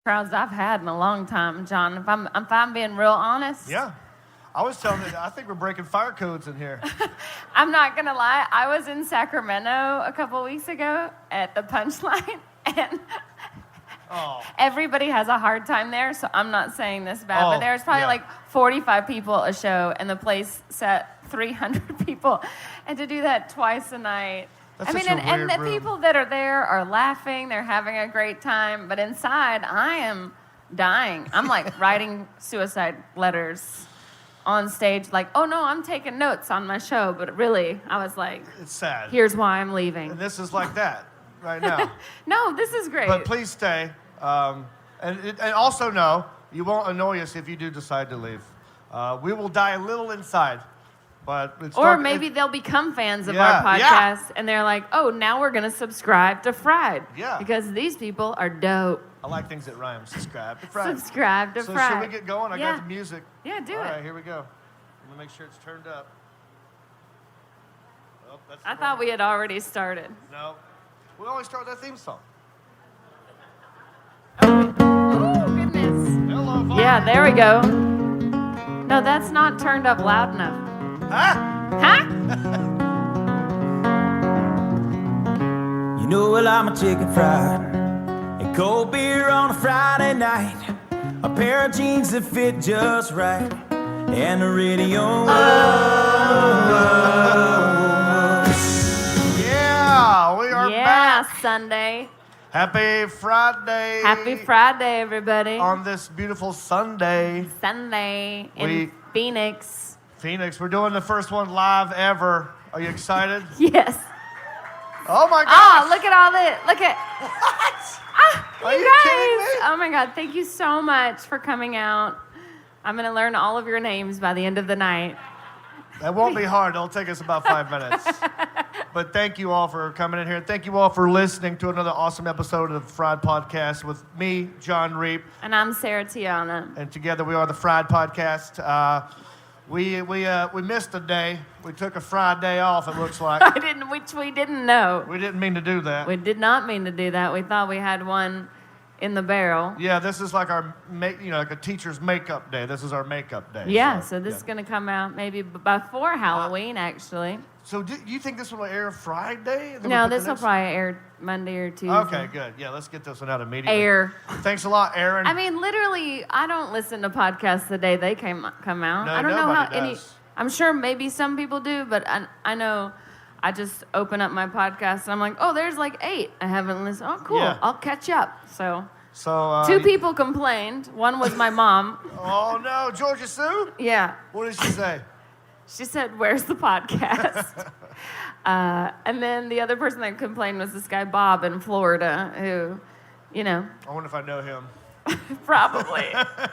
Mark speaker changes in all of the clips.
Speaker 1: crowds I've had in a long time, John. If I'm being real honest.
Speaker 2: Yeah. I was telling you, I think we're breaking fire codes in here.
Speaker 1: I'm not going to lie. I was in Sacramento a couple weeks ago at the Punchline, and everybody has a hard time there, so I'm not saying this bad, but there's probably like 45 people a show, and the place sat 300 people. And to do that twice a night.
Speaker 2: That's
Speaker 1: and the people that are there are laughing, they're having a great time, but inside, I am dying. I'm like writing suicide letters on stage, like, oh no, I'm taking notes on my show, but really, I was like,
Speaker 2: it's sad.
Speaker 1: Here's why I'm leaving.
Speaker 2: And this is like that right now.
Speaker 1: No, this is great.
Speaker 2: But please stay. And also know, you won't annoy us if you do decide to leave. We will die a little inside. But
Speaker 1: maybe they'll become fans of our podcast, and they're like, oh, now we're going to subscribe to Fried.
Speaker 2: Yeah.
Speaker 1: Because these people are dope.
Speaker 2: I like things that rhyme. Subscribe to Fried.
Speaker 1: Subscribe to Fried.
Speaker 2: So should we get going? I got the music.
Speaker 1: Yeah, do it.
Speaker 2: All right, here we go. I'm going to make sure it's turned up. Oh,
Speaker 1: I thought we had already started.
Speaker 2: No. We always start with that theme song.
Speaker 1: Oh, goodness.
Speaker 2: Hello, Father.
Speaker 1: Yeah, there we go. No, that's not turned up loud enough. Huh?
Speaker 3: You know I like my chicken fried and cold beer on a Friday night, a pair of jeans that fit just right, and the radio.
Speaker 2: Yeah, we are back.
Speaker 1: Sunday.
Speaker 2: Happy Friday.
Speaker 1: Happy Friday, everybody.
Speaker 2: On this beautiful Sunday.
Speaker 1: Sunday in Phoenix.
Speaker 2: Phoenix, we're doing the first one live ever. Are you excited?
Speaker 1: Yes.
Speaker 2: Oh my God!
Speaker 1: Oh, look at all this! Look at
Speaker 2: what? Are you
Speaker 1: guys.
Speaker 2: kidding me?
Speaker 1: Oh my God! Thank you so much for coming out. I'm gonna learn all of your names by the end of the night.
Speaker 2: That won't be hard. It'll take us about 5 minutes. But thank you all for coming in here. Thank you all for listening to another awesome episode of the Fried Podcast with me, John Reap.
Speaker 1: And I'm Sarah Tiana.
Speaker 2: And together we are the Fried Podcast. We missed a day. We took a Friday off, it looks like.
Speaker 1: Which we didn't know.
Speaker 2: We didn't mean to do that.
Speaker 1: We did not mean to do that. We thought we had one in the barrel.
Speaker 2: Yeah, this is like our, like a teacher's makeup day. This is our makeup day.
Speaker 1: Yeah, so this is going to come out maybe before Halloween, actually.
Speaker 2: So do you think this will air Friday?
Speaker 1: No, this will probably air Monday or Tuesday.
Speaker 2: Okay, good. Yeah, let's get this one out immediately.
Speaker 1: Air.
Speaker 2: Thanks a lot, Aaron.
Speaker 1: I mean, literally, I don't listen to podcasts the day they come out.
Speaker 2: No,
Speaker 1: I don't know how
Speaker 2: does.
Speaker 1: I'm sure maybe some people do, but I know I just open up my podcast and I'm like, oh, there's like 8 I haven't listened. Oh, cool.
Speaker 2: Yeah.
Speaker 1: I'll catch up. So
Speaker 2: 2
Speaker 1: people complained. One was my mom.
Speaker 2: Oh no, Georgia Sue?
Speaker 1: Yeah.
Speaker 2: What did she say?
Speaker 1: She said, "Where's the podcast?" And then the other person that complained was this guy Bob in Florida, who,
Speaker 2: I wonder if I know him.
Speaker 1: Probably.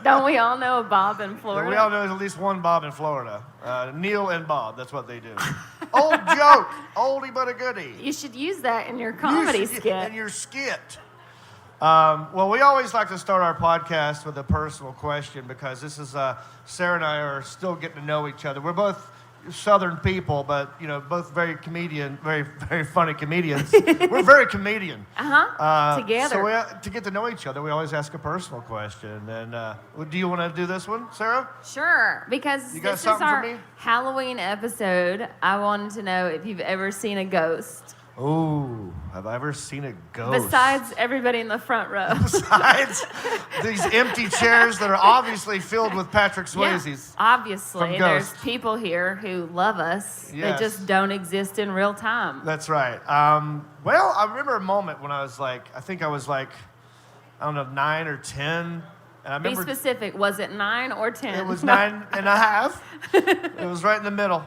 Speaker 1: Don't we all know a Bob in Florida?
Speaker 2: Yeah, we all know there's at least one Bob in Florida. Neil and Bob, that's what they do. Old joke, oldie but a goodie.
Speaker 1: You should use that in your comedy skit.
Speaker 2: In your skit. Well, we always like to start our podcast with a personal question because this is, Sarah and I are still getting to know each other. We're both Southern people, but, both very very funny comedians. We're very comedian.
Speaker 1: Together.
Speaker 2: So to get to know each other, we always ask a personal question. And do you want to do this one, Sarah?
Speaker 1: Sure, because this is our Halloween episode. I wanted to know if you've ever seen a ghost.
Speaker 2: Oh, have I ever seen a ghost?
Speaker 1: Besides everybody in the front row.
Speaker 2: Besides these empty chairs that are obviously filled with Patrick Swayze's.
Speaker 1: Yeah, obviously. There's people here who love us.
Speaker 2: Yes.
Speaker 1: They just don't exist in real time.
Speaker 2: That's right. Well, I remember a moment when I was I think I was 9 or 10. And I remember,
Speaker 1: be specific. Was it 9 or 10?
Speaker 2: It was 9 and a half. It was right in the middle.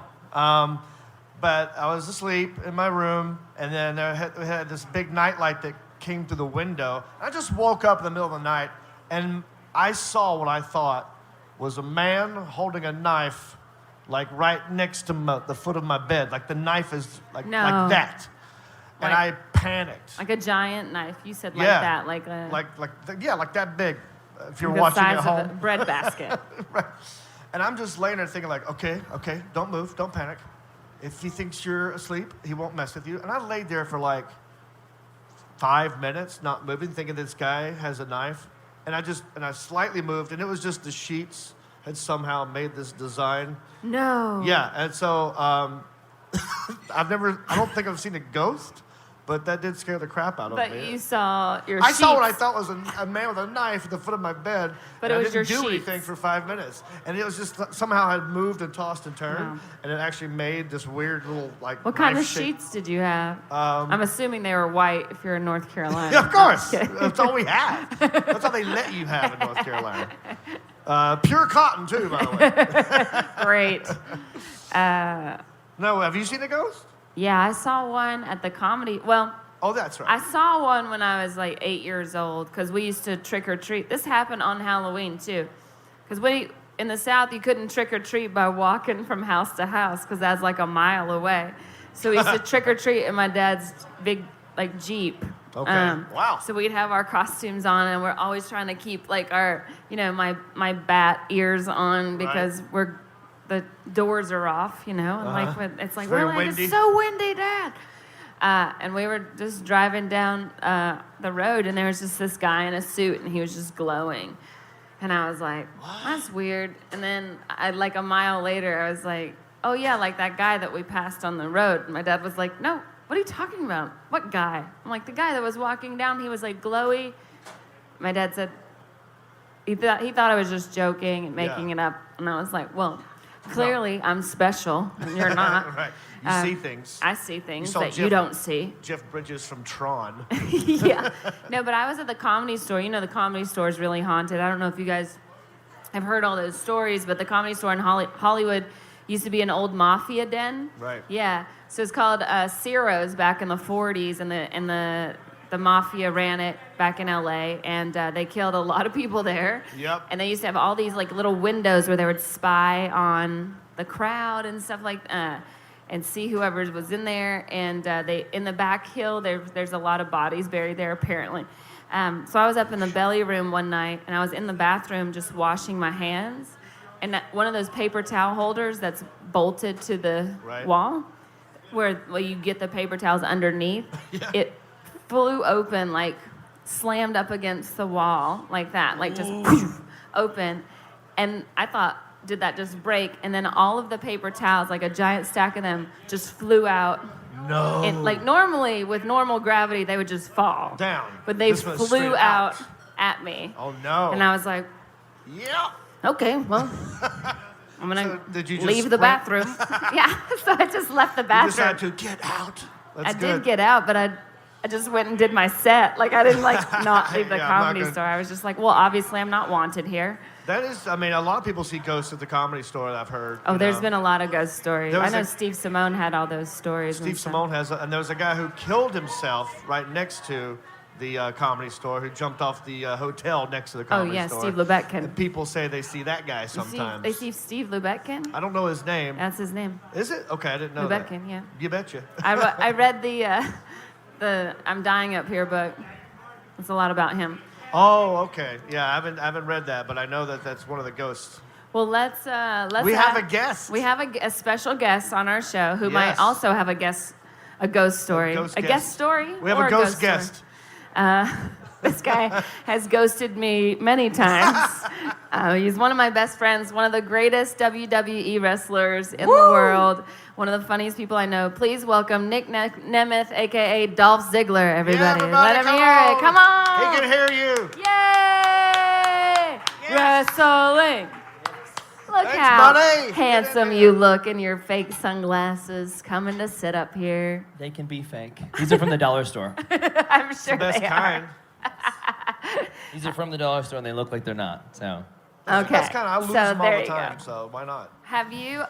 Speaker 2: But I was asleep in my room, and then we had this big nightlight that came through the window. I just woke up in the middle of the night, and I saw what I thought was a man holding a knife, right next to the foot of my bed. The knife is like that. And I panicked.
Speaker 1: Like a giant knife. You said that. Like
Speaker 2: that big. If you're
Speaker 1: the
Speaker 2: watching
Speaker 1: size
Speaker 2: at home.
Speaker 1: of a bread basket.
Speaker 2: Right. And I'm just laying there thinking okay, don't move, don't panic. If he thinks you're asleep, he won't mess with you. And I laid there for 5 minutes, not moving, thinking this guy has a knife. and I slightly moved, and it was just the sheets had somehow made this design.
Speaker 1: No.
Speaker 2: Yeah, and so I don't think I've seen a ghost, but that did scare the crap out of
Speaker 1: But
Speaker 2: me.
Speaker 1: you saw your
Speaker 2: I
Speaker 1: sheets.
Speaker 2: saw what I thought was a man with a knife at the foot of my bed.
Speaker 1: But
Speaker 2: and
Speaker 1: it was
Speaker 2: I didn't
Speaker 1: your
Speaker 2: do
Speaker 1: sheets.
Speaker 2: anything for 5 minutes, and it was just somehow had moved and tossed and turned,
Speaker 1: Wow.
Speaker 2: and it actually made this weird little like.
Speaker 1: What kind of
Speaker 2: knife-shaped-
Speaker 1: sheets did you have? I'm assuming they were white if you're in North Carolina.
Speaker 2: Yeah, of course.
Speaker 1: I'm kidding.
Speaker 2: That's all we have. That's all they let you have in North Carolina. Pure cotton too, by the way.
Speaker 1: Great.
Speaker 2: No, have you seen a ghost?
Speaker 1: Yeah, I saw one at the comedy. Well,
Speaker 2: Oh, that's right.
Speaker 1: I saw one when I was like 8 years old because we used to trick or treat. This happened on Halloween too. Because in the South, you couldn't trick or treat by walking from house to house because that's like a mile away. So we used to trick or treat in my dad's big like Jeep.
Speaker 2: Okay. Wow.
Speaker 1: So we'd have our costumes on, and we're always trying to keep like our, my bat ears on because the doors are off, and like it's like
Speaker 2: Very
Speaker 1: we're like
Speaker 2: windy.
Speaker 1: it's so windy, Dad. And we were just driving down the road, and there was just this guy in a suit, and he was just glowing. And I was like, that's weird. And then like a mile later, I was like, oh yeah, like that guy that we passed on the road. And my dad was like, no, what are you talking about? What guy? I'm like, the guy that was walking down, he was like glowy. My dad said, he thought I was just joking and making it up. And I was like, well, clearly I'm special, and you're not.
Speaker 2: Right. You see things.
Speaker 1: I see things
Speaker 2: saw
Speaker 1: that you
Speaker 2: Jeff-
Speaker 1: don't see.
Speaker 2: Jeff Bridges from Tron.
Speaker 1: Yeah. No, but I was at the Comedy Store. The Comedy Store is really haunted. I don't know if you guys have heard all those stories, but the Comedy Store in Hollywood used to be an old mafia den.
Speaker 2: Right.
Speaker 1: Yeah. So it's called Ciro's back in the 40s, and the mafia ran it back in LA, and they killed a lot of people there.
Speaker 2: Yep.
Speaker 1: And they used to have all these like little windows where they would spy on the crowd and stuff like and see whoever was in there. And they in the back hill, there's a lot of bodies buried there apparently. So I was up in the belly room one night, and I was in the bathroom just washing my hands, and one of those paper towel holders that's bolted to the wall, where you get the paper towels underneath, it flew open, like slammed up against the wall like that, like just open. And I thought, did that just break? And then all of the paper towels, like a giant stack of them, just flew out.
Speaker 2: No.
Speaker 1: And like normally with normal gravity, they would just fall
Speaker 2: Down.
Speaker 1: But they
Speaker 2: This one's
Speaker 1: flew
Speaker 2: straight
Speaker 1: out at me.
Speaker 2: Oh, no.
Speaker 1: And I was like,
Speaker 2: Yeah.
Speaker 1: okay, well, I'm gonna
Speaker 2: So did you just
Speaker 1: leave the
Speaker 2: sprint?
Speaker 1: bathroom. Yeah, so I just left the
Speaker 2: You
Speaker 1: bathroom.
Speaker 2: decided to get out. That's
Speaker 1: I
Speaker 2: good.
Speaker 1: did get out, but I just went and did my set. Like, I didn't, like, not leave the
Speaker 2: Yeah, I'm not
Speaker 1: Comedy
Speaker 2: gonna-
Speaker 1: Store. I was just like, well, obviously I'm not wanted here.
Speaker 2: That is, I mean, a lot of people see ghosts at the Comedy Store that I've heard.
Speaker 1: Oh,
Speaker 2: you
Speaker 1: there's
Speaker 2: know.
Speaker 1: been a lot of ghost stories.
Speaker 2: There
Speaker 1: I
Speaker 2: was
Speaker 1: know
Speaker 2: a-
Speaker 1: Steve Simone had all those stories. and
Speaker 2: Steve
Speaker 1: stuff.
Speaker 2: Simone has, and there was a guy who killed himself right next to the Comedy Store, who jumped off the hotel next to the Comedy
Speaker 1: yeah,
Speaker 2: Store.
Speaker 1: Steve Lebetkin.
Speaker 2: And people say they see that guy
Speaker 1: You
Speaker 2: sometimes.
Speaker 1: They see Steve Lebetkin?
Speaker 2: I don't know his name.
Speaker 1: That's his name.
Speaker 2: Is it? Okay, I didn't know that.
Speaker 1: Lebetkin, yeah.
Speaker 2: You betcha.
Speaker 1: I read the I'm Dying Up Here book. It's a lot about him.
Speaker 2: Oh, okay. Yeah, I haven't read that, but I know that that's one of the ghosts.
Speaker 1: Well, let's.
Speaker 2: We have a guest.
Speaker 1: We have a special guest on our show who might
Speaker 2: Yes.
Speaker 1: also have a ghost story.
Speaker 2: ghost
Speaker 1: A
Speaker 2: guest.
Speaker 1: guest story?
Speaker 2: We have
Speaker 1: or
Speaker 2: a ghost
Speaker 1: story?
Speaker 2: guest.
Speaker 1: This guy has ghosted me many times. He's one of my best friends, one of the greatest WWE wrestlers in the world, one of the funniest people I know. Please welcome Nick Nemeth, a.k.a. Dolph Ziggler, everybody.
Speaker 2: everybody,
Speaker 1: Let him
Speaker 2: come
Speaker 1: hear
Speaker 2: on.
Speaker 1: it. Come on.
Speaker 2: He can hear you.
Speaker 1: Yay! Wrestling. Look
Speaker 2: Thanks,
Speaker 1: how
Speaker 2: buddy.
Speaker 1: handsome you look in your fake sunglasses coming to sit up here.
Speaker 4: They can be fake. These are from the dollar store.
Speaker 1: I'm sure
Speaker 2: The best
Speaker 1: they
Speaker 2: kind.
Speaker 4: These are from the dollar store, and they look like they're not. So
Speaker 1: are. Okay.
Speaker 2: That's kind of, I lose
Speaker 1: so
Speaker 2: them all
Speaker 1: there
Speaker 2: the
Speaker 1: you
Speaker 2: time,
Speaker 1: go.
Speaker 2: so why not?
Speaker 1: Have you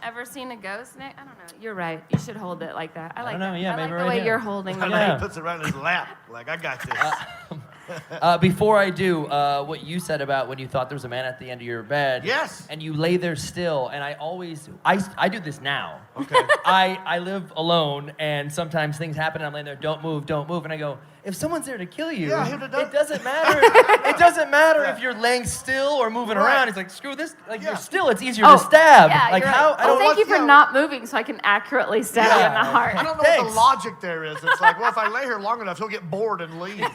Speaker 1: ever seen a ghost, Nick? I don't know. You're right. You should hold it like that. I like
Speaker 4: don't know.
Speaker 1: that.
Speaker 4: Yeah,
Speaker 1: I like
Speaker 4: maybe
Speaker 1: the
Speaker 4: right
Speaker 1: way
Speaker 4: now.
Speaker 1: you're holding
Speaker 2: I
Speaker 1: it.
Speaker 2: know
Speaker 4: Yeah.
Speaker 2: he puts it right in his lap. Like, I got this.
Speaker 4: before I do, what you said about when you thought there was a man at the end of your bed.
Speaker 2: Yes.
Speaker 4: And you lay there still, and I do this now.
Speaker 2: Okay.
Speaker 4: I live alone, and sometimes things happen, and I'm laying there, don't move, and I go, if someone's there to kill you,
Speaker 2: Yeah, he would've done-
Speaker 4: it doesn't matter. It doesn't matter if you're laying still or moving
Speaker 2: Right.
Speaker 4: around. He's like, screw this. Like,
Speaker 2: Yeah.
Speaker 4: you're still, it's easier to stab.
Speaker 1: Yeah,
Speaker 4: Like,
Speaker 1: you're
Speaker 4: how?
Speaker 1: right.
Speaker 4: I don't
Speaker 1: Thank you for
Speaker 2: yeah.
Speaker 1: not moving so I can accurately stab you in the heart.
Speaker 2: I don't know what
Speaker 4: Thanks.
Speaker 2: the logic there is. It's like, well, if I lay here long enough, he'll get bored and leave.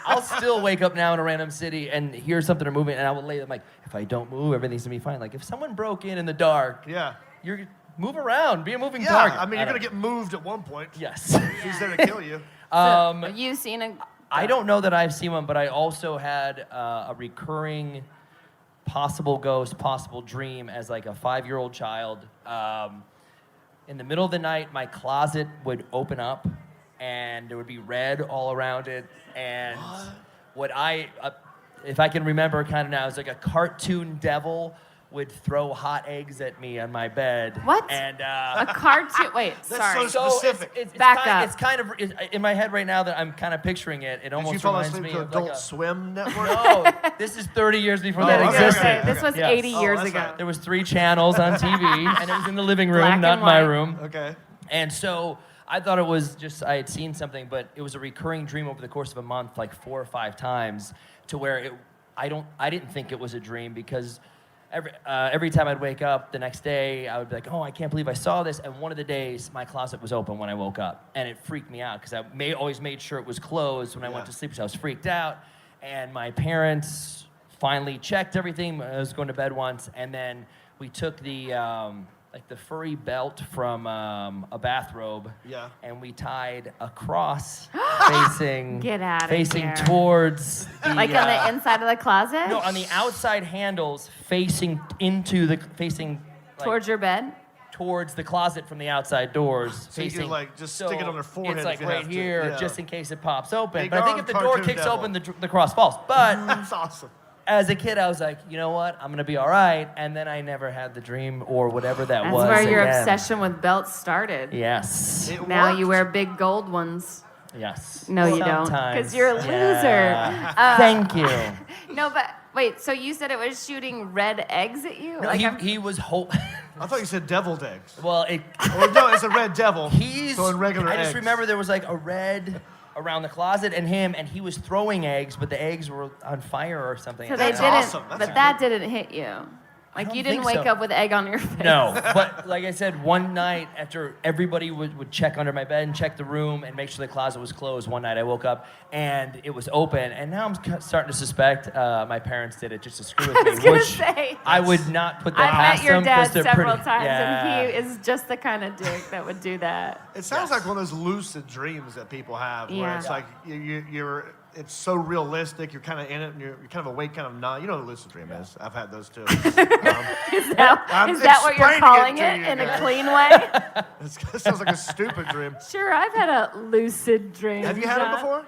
Speaker 4: I'll still wake up now in a random city and hear something moving, and I will lay them like, if I don't move, everything's gonna be fine. Like, if someone broke in the dark,
Speaker 2: Yeah.
Speaker 4: you're move around, be a moving
Speaker 2: Yeah,
Speaker 4: target.
Speaker 2: I mean, you're going to get moved at one point.
Speaker 4: Yes.
Speaker 2: She's there to kill you.
Speaker 1: Have you seen a...
Speaker 4: I don't know that I've seen one, but I also had a recurring possible ghost, possible dream as like a 5-year-old child. In the middle of the night, my closet would open up, and there would be red all around it. And if I can remember kind of now, it's like a cartoon devil would throw hot eggs at me on my bed.
Speaker 1: What?
Speaker 4: And
Speaker 1: A cartoon... Wait, sorry.
Speaker 2: so specific.
Speaker 4: It's
Speaker 1: Back
Speaker 4: kind,
Speaker 1: up.
Speaker 4: It's kind of in my head right now that I'm kind of picturing it. It
Speaker 2: Did you
Speaker 4: almost
Speaker 2: fall
Speaker 4: reminds
Speaker 2: asleep
Speaker 4: me
Speaker 2: to
Speaker 4: of
Speaker 2: Adult
Speaker 4: like a...
Speaker 2: Swim Network?
Speaker 4: No, this is 30 years before that
Speaker 2: okay,
Speaker 4: existed.
Speaker 2: okay,
Speaker 1: This was
Speaker 4: Yes.
Speaker 1: 80 years
Speaker 2: that's
Speaker 1: ago.
Speaker 2: right.
Speaker 4: There was 3 channels on TV, and it was in the living room,
Speaker 1: Black
Speaker 4: not
Speaker 1: and
Speaker 4: my
Speaker 1: white.
Speaker 4: room.
Speaker 2: Okay.
Speaker 4: And so I thought it was just I had seen something, but it was a recurring dream over the course of a month, like 4 or 5 times, to where I didn't think it was a dream because every time I'd wake up the next day, I would be like, oh, I can't believe I saw this. And one of the days, my closet was open when I woke up, and it freaked me out because I always made sure it was closed when I went to sleep, so I was freaked out. And my parents finally checked everything. I was going to bed once, and then we took the furry belt from a bathrobe, and we tied a cross facing
Speaker 1: Get outta
Speaker 4: facing
Speaker 1: here.
Speaker 4: towards the,
Speaker 1: Like on the inside of the closet?
Speaker 4: no, on the outside handles facing
Speaker 1: Towards your bed?
Speaker 4: towards the closet from the outside doors.
Speaker 2: So you
Speaker 4: facing,
Speaker 2: can, like, just stick it on their forehead
Speaker 4: It's
Speaker 2: if
Speaker 4: like
Speaker 2: you
Speaker 4: right
Speaker 2: have to,
Speaker 4: here,
Speaker 2: yeah.
Speaker 4: just in case it pops open.
Speaker 2: Big
Speaker 4: But I think
Speaker 2: arm
Speaker 4: if the door
Speaker 2: cartoon
Speaker 4: kicks
Speaker 2: devil.
Speaker 4: open, the cross falls. But
Speaker 2: That's awesome.
Speaker 4: as a kid, I was like, you know what? I'm gonna be all right. And then I never had the dream or whatever that
Speaker 1: That's
Speaker 4: was.
Speaker 1: where your
Speaker 4: again.
Speaker 1: obsession with belts started.
Speaker 4: Yes.
Speaker 2: It
Speaker 1: Now
Speaker 2: worked.
Speaker 1: you wear big gold ones.
Speaker 4: Yes.
Speaker 1: No, you don't.
Speaker 4: Sometimes.
Speaker 1: Because you're a loser.
Speaker 4: Yeah. Thank you.
Speaker 1: No, but wait, so you said it was shooting red eggs at you?
Speaker 4: No, he was
Speaker 2: I thought you said deviled eggs.
Speaker 4: well,
Speaker 2: Or no, it's a red devil.
Speaker 4: he's
Speaker 2: throwing regular
Speaker 4: I
Speaker 2: eggs.
Speaker 4: just remember there was like a red around the closet and he was throwing eggs, but the eggs were on fire or something.
Speaker 1: So
Speaker 4: at
Speaker 1: they
Speaker 4: the
Speaker 2: That's
Speaker 1: didn't,
Speaker 2: awesome. That's
Speaker 1: but that didn't hit you. Like
Speaker 4: don't
Speaker 1: you didn't
Speaker 4: think
Speaker 1: wake
Speaker 4: so.
Speaker 1: up with egg on your face.
Speaker 4: No, but like I said, one night after everybody would check under my bed and check the room and make sure the closet was closed, one night I woke up and it was open. And now I'm starting to suspect my parents did it just to screw with
Speaker 1: I
Speaker 4: me.
Speaker 1: was gonna
Speaker 4: which
Speaker 1: say.
Speaker 4: I would not put that
Speaker 1: I've
Speaker 4: past
Speaker 1: met your
Speaker 4: them.
Speaker 1: dad
Speaker 4: 'cause they're
Speaker 1: several
Speaker 4: pretty-
Speaker 1: times,
Speaker 4: yeah.
Speaker 1: and he is just the kind of dick that would do that.
Speaker 2: It sounds like one of those lucid dreams that people have, where
Speaker 1: Yeah.
Speaker 2: it's like it's so realistic. You're kind of in it, and you're kind of awake, kind of not. You know what a lucid dream is. I've had those too.
Speaker 1: Is that what you're
Speaker 2: explaining
Speaker 1: calling
Speaker 2: it to
Speaker 1: it
Speaker 2: you
Speaker 1: in a
Speaker 2: guys.
Speaker 1: clean way?
Speaker 2: It sounds like a stupid dream.
Speaker 1: Sure, I've had a lucid dream.
Speaker 2: Have you had it
Speaker 1: John.
Speaker 2: before?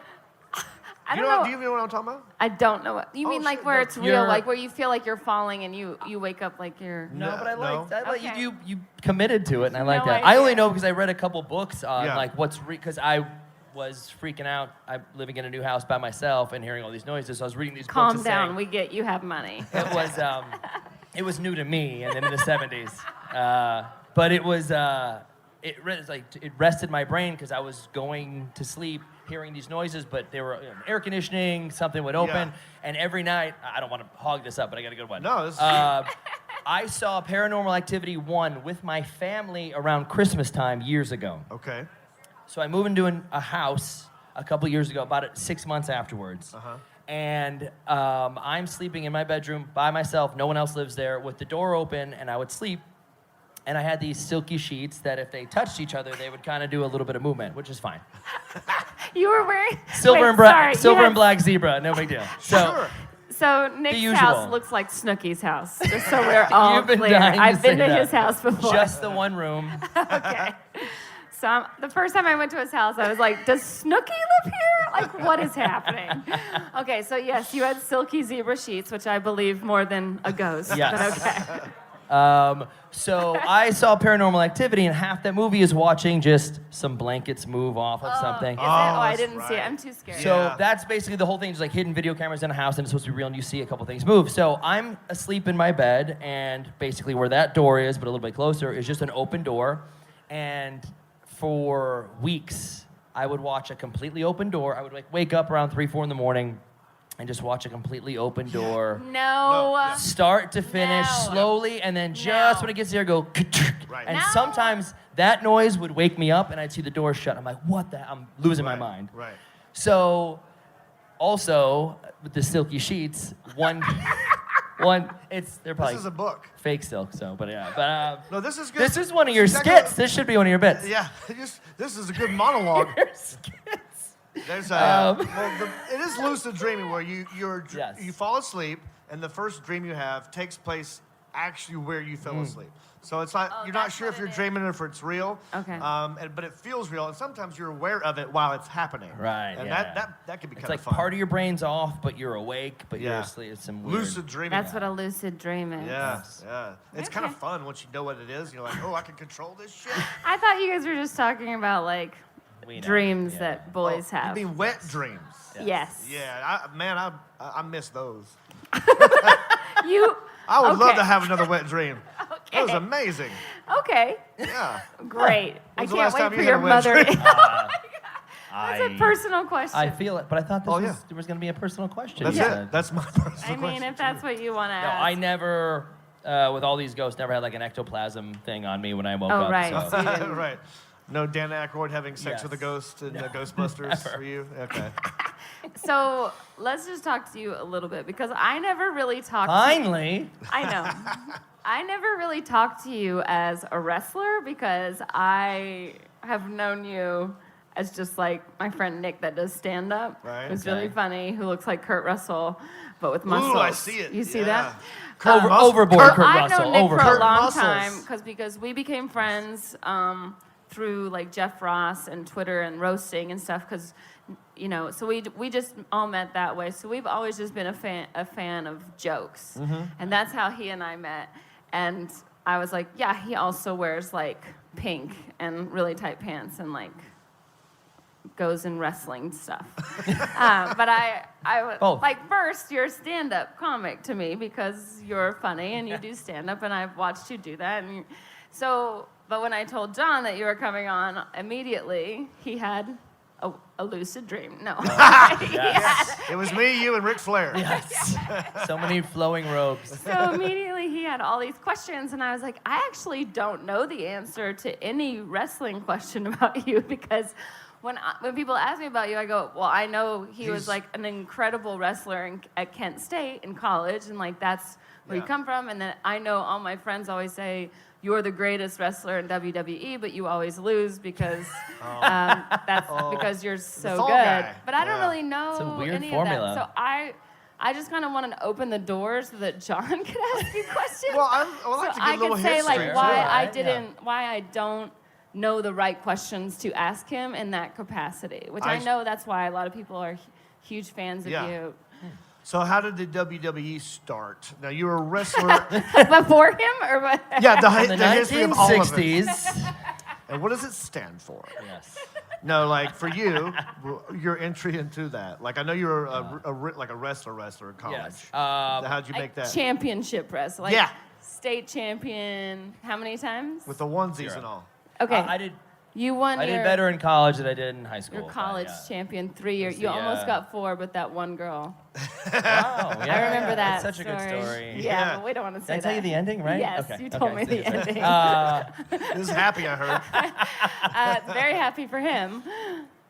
Speaker 1: I
Speaker 2: You
Speaker 1: don't
Speaker 2: know?
Speaker 1: know.
Speaker 2: Do you know what I'm talking about?
Speaker 1: I don't know what you
Speaker 2: Oh,
Speaker 1: mean. Like
Speaker 2: shit,
Speaker 1: where
Speaker 2: no.
Speaker 1: it's real,
Speaker 4: You're-
Speaker 1: like where you feel like you're falling and you wake up like you're.
Speaker 4: No,
Speaker 2: No,
Speaker 4: but I
Speaker 2: no.
Speaker 4: like
Speaker 1: Okay.
Speaker 4: you committed to it, and I like
Speaker 1: No
Speaker 4: that. I only
Speaker 1: idea.
Speaker 4: know because I read a couple books on
Speaker 2: Yeah.
Speaker 4: like what's because I was freaking out. I'm living in a new house by myself and hearing all these noises. So I was reading these books.
Speaker 1: Calm
Speaker 4: and
Speaker 1: down.
Speaker 4: saying-
Speaker 1: We get you have money.
Speaker 4: it was new to me and then in the 70s, but it was it rested my brain because I was going to sleep hearing these noises, but they were air conditioning, something would open, and every night I don't want to hog this up, but I got a good one.
Speaker 2: No, this is
Speaker 4: I saw Paranormal Activity 1 with my family around Christmas time years ago.
Speaker 2: okay.
Speaker 4: So I moved into a house a couple years ago, about 6 months afterwards. And I'm sleeping in my bedroom by myself. No one else lives there with the door open, and I would sleep. And I had these silky sheets that if they touched each other, they would kind of do a little bit of movement, which is fine.
Speaker 1: You were wearing
Speaker 4: Silver
Speaker 1: Wait,
Speaker 4: and black,
Speaker 1: sorry, you
Speaker 4: silver
Speaker 1: had-
Speaker 4: and black zebra, no big deal. So
Speaker 2: Sure.
Speaker 1: So Nick's
Speaker 4: usual.
Speaker 1: house looks like Snooki's house. Just so we're all
Speaker 4: You've been
Speaker 1: clear.
Speaker 4: dying to
Speaker 1: I've been
Speaker 4: say
Speaker 1: to
Speaker 4: that.
Speaker 1: his house before.
Speaker 4: just the one room.
Speaker 1: Okay. So the first time I went to his house, I was like, does Snooki live here? Like, what is happening? Okay, so yes, you had silky zebra sheets, which I believe more than a ghost.
Speaker 4: Yes.
Speaker 1: But okay.
Speaker 4: So I saw Paranormal Activity, and half that movie is watching just some blankets move off of something.
Speaker 1: Is it? Oh, I
Speaker 2: that's
Speaker 1: didn't see it.
Speaker 2: right.
Speaker 1: I'm too scared.
Speaker 4: So
Speaker 2: Yeah.
Speaker 4: that's basically the whole thing. Just like hidden video cameras in a house, and it's supposed to be real, and you see a couple things move. So I'm asleep in my bed, and basically where that door is, but a little bit closer, is just an open door. And for weeks, I would watch a completely open door. I would like wake up around 3, 4 in the morning and just watch a completely open door.
Speaker 1: No.
Speaker 4: Start to finish
Speaker 1: No.
Speaker 4: slowly, and then just when it gets there, go.
Speaker 2: Right.
Speaker 4: And
Speaker 1: No.
Speaker 4: sometimes that noise would wake me up, and I'd see the door shut. I'm like, what the? I'm losing my mind.
Speaker 2: Right.
Speaker 4: So, also with the silky sheets, they're probably
Speaker 2: This is a book.
Speaker 4: fake silk. So, but yeah, but
Speaker 2: No, this is good.
Speaker 4: this is one of your
Speaker 2: Exactly.
Speaker 4: skits. This should be one of your bits.
Speaker 2: Yeah, this is a good monologue.
Speaker 4: Your skits.
Speaker 2: There's a
Speaker 4: Um,
Speaker 2: it is lucid dreaming where you
Speaker 4: Yes.
Speaker 2: you fall asleep and the first dream you have takes place actually where you fell asleep. So it's like you're not
Speaker 1: that's
Speaker 2: sure
Speaker 1: what
Speaker 2: if you're
Speaker 1: it is.
Speaker 2: dreaming or if it's real.
Speaker 1: Okay.
Speaker 2: But it feels real, and sometimes you're aware of it while it's happening.
Speaker 4: Right,
Speaker 2: And
Speaker 4: yeah.
Speaker 2: that can be
Speaker 4: It's
Speaker 2: kind
Speaker 4: like
Speaker 2: of fun.
Speaker 4: part of your brain's off, but you're awake, but you're
Speaker 2: Yeah.
Speaker 4: asleep. It's some weird.
Speaker 2: lucid dreaming.
Speaker 1: That's what a lucid dream is.
Speaker 2: Yeah, yeah. It's kind of
Speaker 1: Okay.
Speaker 2: fun once you know what it is. You're like, oh, I can control this shit.
Speaker 1: I thought you guys were just talking about like
Speaker 4: We know,
Speaker 1: dreams
Speaker 4: yeah.
Speaker 1: that boys
Speaker 2: Oh,
Speaker 1: have.
Speaker 2: You mean wet dreams?
Speaker 1: Yes.
Speaker 2: Yeah, I miss those.
Speaker 1: You.
Speaker 2: I would love
Speaker 1: Okay.
Speaker 2: to have another wet dream. That was
Speaker 1: Okay.
Speaker 2: amazing.
Speaker 1: Okay.
Speaker 2: Yeah.
Speaker 1: Great. I
Speaker 2: When's the
Speaker 1: can't
Speaker 2: last time
Speaker 1: wait for
Speaker 2: you
Speaker 1: your
Speaker 2: had a wet
Speaker 1: mother.
Speaker 2: dream?
Speaker 1: That's a personal question.
Speaker 4: I feel it, but I thought
Speaker 2: Oh,
Speaker 4: there was going to be a personal question.
Speaker 2: That's
Speaker 4: you
Speaker 2: it.
Speaker 4: said.
Speaker 2: That's my personal
Speaker 1: I mean,
Speaker 2: question.
Speaker 1: if that's what you want to
Speaker 4: No,
Speaker 1: ask.
Speaker 4: I never, with all these ghosts, never had like an ectoplasm thing on me when I woke
Speaker 1: Oh,
Speaker 4: up.
Speaker 1: right.
Speaker 4: So.
Speaker 1: You didn't.
Speaker 2: Right. No Dan Aykroyd having sex
Speaker 4: Yes.
Speaker 2: with a ghost in
Speaker 4: No.
Speaker 2: Ghostbusters
Speaker 4: Never.
Speaker 2: for you? Okay.
Speaker 1: So let's just talk to you a little bit because I never really talked. To you.
Speaker 4: Finally.
Speaker 1: I know. I never really talked to you as a wrestler because I have known you as just like my friend Nick that does stand up.
Speaker 2: Right.
Speaker 1: Who's
Speaker 4: Okay.
Speaker 1: really funny, who looks like Kurt Russell, but with muscles.
Speaker 2: Ooh, I see it.
Speaker 1: You see
Speaker 2: Yeah.
Speaker 1: that?
Speaker 2: Kurt
Speaker 4: Over,
Speaker 2: Russell-
Speaker 4: overboard, Kurt
Speaker 1: I've
Speaker 4: Russell.
Speaker 1: known Nick
Speaker 4: Overboard.
Speaker 1: for a
Speaker 2: Kurt
Speaker 1: long
Speaker 2: Muscles.
Speaker 1: time because we became friends through like Jeff Ross and Twitter and roasting and stuff because so we just all met that way. So we've always just been a fan of jokes, and that's how he and I met. And I was like, yeah, he also wears like pink and really tight pants and like goes in wrestling stuff. But I
Speaker 4: Both.
Speaker 1: like first you're a stand-up comic to me because you're funny and you do stand-up and I've watched you do that. And but when I told Jon that you were coming on, immediately he had a lucid dream. No.
Speaker 4: Yes.
Speaker 2: It was me, you, and Ric Flair.
Speaker 4: Yes. So many flowing robes.
Speaker 1: So immediately he had all these questions, and I was like, I actually don't know the answer to any wrestling question about you because when people ask me about you, I go, well, I know he was like an incredible wrestler at Kent State in college, and like that's where you come from. And then I know all my friends always say you're the greatest wrestler in WWE, but you always lose because that's because you're so
Speaker 2: fall
Speaker 1: good.
Speaker 2: guy.
Speaker 1: But I don't
Speaker 2: Yeah.
Speaker 1: really know
Speaker 4: It's a weird
Speaker 1: any
Speaker 4: formula.
Speaker 1: of that. So I just kind of wanted to open the door so that Jon could ask you questions.
Speaker 2: Well, I like to
Speaker 1: so
Speaker 2: get a
Speaker 1: I
Speaker 2: little
Speaker 1: could say
Speaker 2: history,
Speaker 1: like
Speaker 2: too.
Speaker 1: why
Speaker 4: Right,
Speaker 1: I
Speaker 4: yeah.
Speaker 1: didn't, why I don't know the right questions to ask him in that capacity. Which I know that's why a lot of people are huge fans of
Speaker 2: Yeah.
Speaker 1: you.
Speaker 2: So how did the WWE start? Now, you were a wrestler.
Speaker 1: Before him or what?
Speaker 2: Yeah,
Speaker 4: In the
Speaker 2: the history of all of it.
Speaker 4: 1960s.
Speaker 2: And what does it stand for?
Speaker 4: Yes.
Speaker 2: No, like for you, your entry into that. Like I know you were like a wrestler in college.
Speaker 4: Yes.
Speaker 2: How'd you make that?
Speaker 1: Championship wrestling.
Speaker 2: Yeah.
Speaker 1: State champion. How many times?
Speaker 2: With the onesies
Speaker 4: 0.
Speaker 2: and all.
Speaker 1: Okay.
Speaker 4: I did.
Speaker 1: You won
Speaker 4: I
Speaker 1: your
Speaker 4: did better in college than I did in high school.
Speaker 1: your
Speaker 4: but,
Speaker 1: college
Speaker 4: yeah.
Speaker 1: champion 3 years.
Speaker 4: Was
Speaker 1: You
Speaker 4: the,
Speaker 1: almost got 4, but that one girl.
Speaker 4: Wow. Yeah,
Speaker 1: I remember that.
Speaker 4: That's such a good story.
Speaker 1: Yeah,
Speaker 2: Yeah.
Speaker 1: but we don't want to say
Speaker 4: Did I tell you
Speaker 1: that.
Speaker 4: the ending, right?
Speaker 1: Yes,
Speaker 4: Okay,
Speaker 1: you told
Speaker 4: okay,
Speaker 1: me the
Speaker 4: sorry.
Speaker 1: ending.
Speaker 2: This is happy, I heard.
Speaker 1: Very happy for him.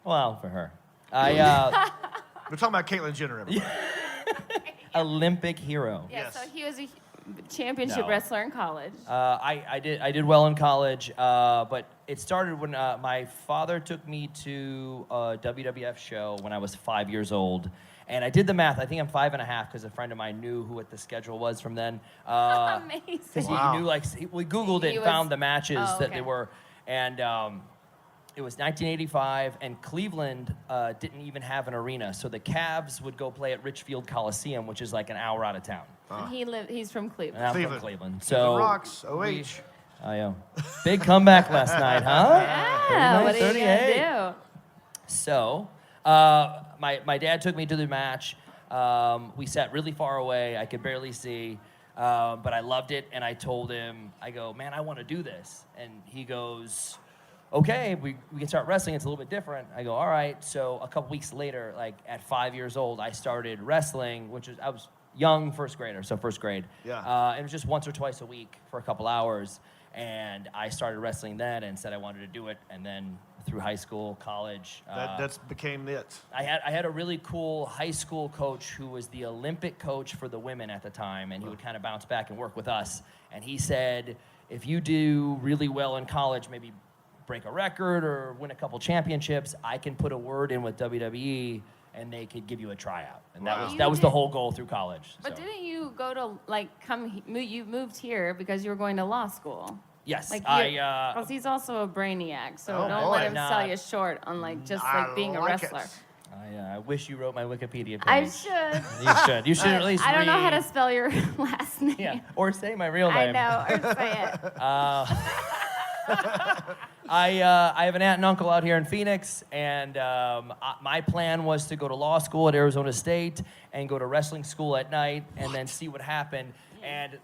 Speaker 4: Well, for her.
Speaker 2: We're talking about Caitlyn Jenner. everybody.
Speaker 4: Olympic hero.
Speaker 1: Yeah,
Speaker 2: Yes.
Speaker 1: so he was a championship
Speaker 4: No.
Speaker 1: wrestler in college.
Speaker 4: I did well in college, but it started when my father took me to a WWF show when I was 5 years old. And I did the math. I think I'm 5.5 because a friend of mine knew what the schedule was from then.
Speaker 1: Amazing.
Speaker 4: Because
Speaker 2: Wow.
Speaker 4: he knew, like, we Googled it
Speaker 1: He
Speaker 4: and
Speaker 1: was-
Speaker 4: found the matches
Speaker 1: Oh,
Speaker 4: that
Speaker 1: okay.
Speaker 4: they were. And it was 1985, and Cleveland didn't even have an arena. So the Cavs would go play at Richfield Coliseum, which is like an hour out of town.
Speaker 1: And he's from
Speaker 4: And
Speaker 1: Cleveland.
Speaker 4: I'm
Speaker 2: Cleveland.
Speaker 4: from Cleveland.
Speaker 2: The
Speaker 4: So
Speaker 2: Rocks,
Speaker 4: we-
Speaker 2: OH.
Speaker 4: I am. Big comeback last night, huh?
Speaker 1: Yeah, what are you
Speaker 4: 39-38.
Speaker 1: gonna do?
Speaker 4: So, my dad took me to the match. We sat really far away. I could barely see, but I loved it. And I told him, I go, man, I want to do this. And he goes, okay, we can start wrestling. It's a little bit different. I go, all right. So a couple weeks later, like at 5 years old, I started wrestling, I was young first grader, so first grade.
Speaker 2: Yeah.
Speaker 4: It was just once or twice a week for a couple hours. And I started wrestling then and said I wanted to do it. And then through high school, college.
Speaker 2: That's became it.
Speaker 4: I had a really cool high school coach who was the Olympic coach for the women at the time, and he would kind of bounce back and work with us. And he said, if you do really well in college, maybe break a record or win a couple championships, I can put a word in with WWE and they could give you a tryout. And that was the whole goal through college.
Speaker 1: But
Speaker 4: so.
Speaker 1: didn't you go to, you moved here because you were going to law school?
Speaker 4: Yes,
Speaker 1: because he's also a brainiac, so don't let him sell you short on being a wrestler.
Speaker 4: I wish you wrote my Wikipedia page.
Speaker 1: I should.
Speaker 4: You should. You should at least
Speaker 1: I don't know
Speaker 4: read.
Speaker 1: how to spell your last name.
Speaker 4: Yeah, or say my real
Speaker 1: I
Speaker 4: name.
Speaker 1: know, or say it.
Speaker 4: I have an aunt and uncle out here in Phoenix, and my plan was to go to law school at Arizona State and go to wrestling school at night and then see what happened. And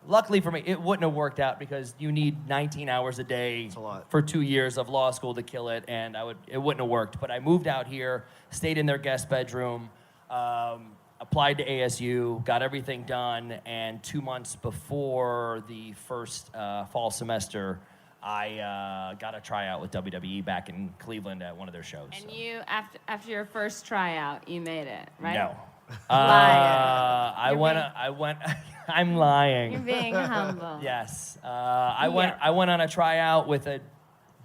Speaker 4: luckily for me, it wouldn't have worked out because you need 19 hours a day for 2 years of law school to kill it, and it wouldn't have worked. But I moved out here, stayed in their guest bedroom, applied to ASU, got everything done, and 2 months before the first fall semester, I got a tryout with WWE back in Cleveland at one of their shows.
Speaker 1: And you, after your first tryout, you made it, right?
Speaker 4: No.
Speaker 1: Liar.
Speaker 4: I went. I'm lying.
Speaker 1: You're being humble.
Speaker 4: Yes. I went on a tryout with a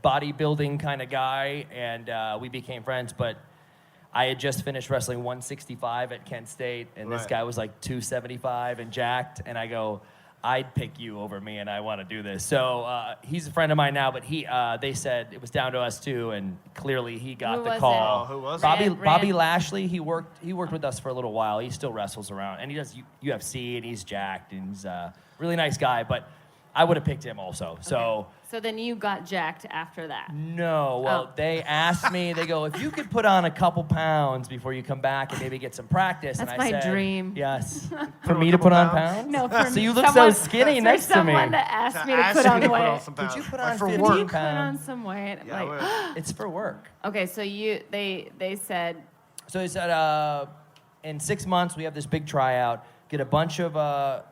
Speaker 4: bodybuilding kind of guy, and we became friends. But I had just finished wrestling 165 at Kent State, and this guy was like 275 and jacked. And I go, I'd pick you over me, and I want to do this. So he's a friend of mine now, but they said it was down to us two, and clearly he got the call.
Speaker 2: Who was
Speaker 1: it?
Speaker 4: Bobby Lashley. He worked with us for a little while. He still wrestles around, and he does UFC, and he's jacked, and he's a really nice guy. But I would have picked him also. Okay.
Speaker 1: So then you got jacked after that.
Speaker 4: No. Well, they asked me, they go, if you could put on a couple pounds before you come back and maybe get some practice.
Speaker 1: That's
Speaker 4: and I
Speaker 1: my
Speaker 4: said,
Speaker 1: dream.
Speaker 4: Yes. For me to put on pounds?
Speaker 1: No, for
Speaker 4: So you look so skinny next to me.
Speaker 1: someone to ask me to put on weight.
Speaker 4: Could you put on
Speaker 2: for
Speaker 4: 15
Speaker 2: work.
Speaker 1: Put on
Speaker 4: pounds?
Speaker 1: some weight.
Speaker 2: Yeah,
Speaker 4: It's for work.
Speaker 1: Okay, so they said.
Speaker 4: So they said, in 6 months, we have this big tryout. Get a bunch of,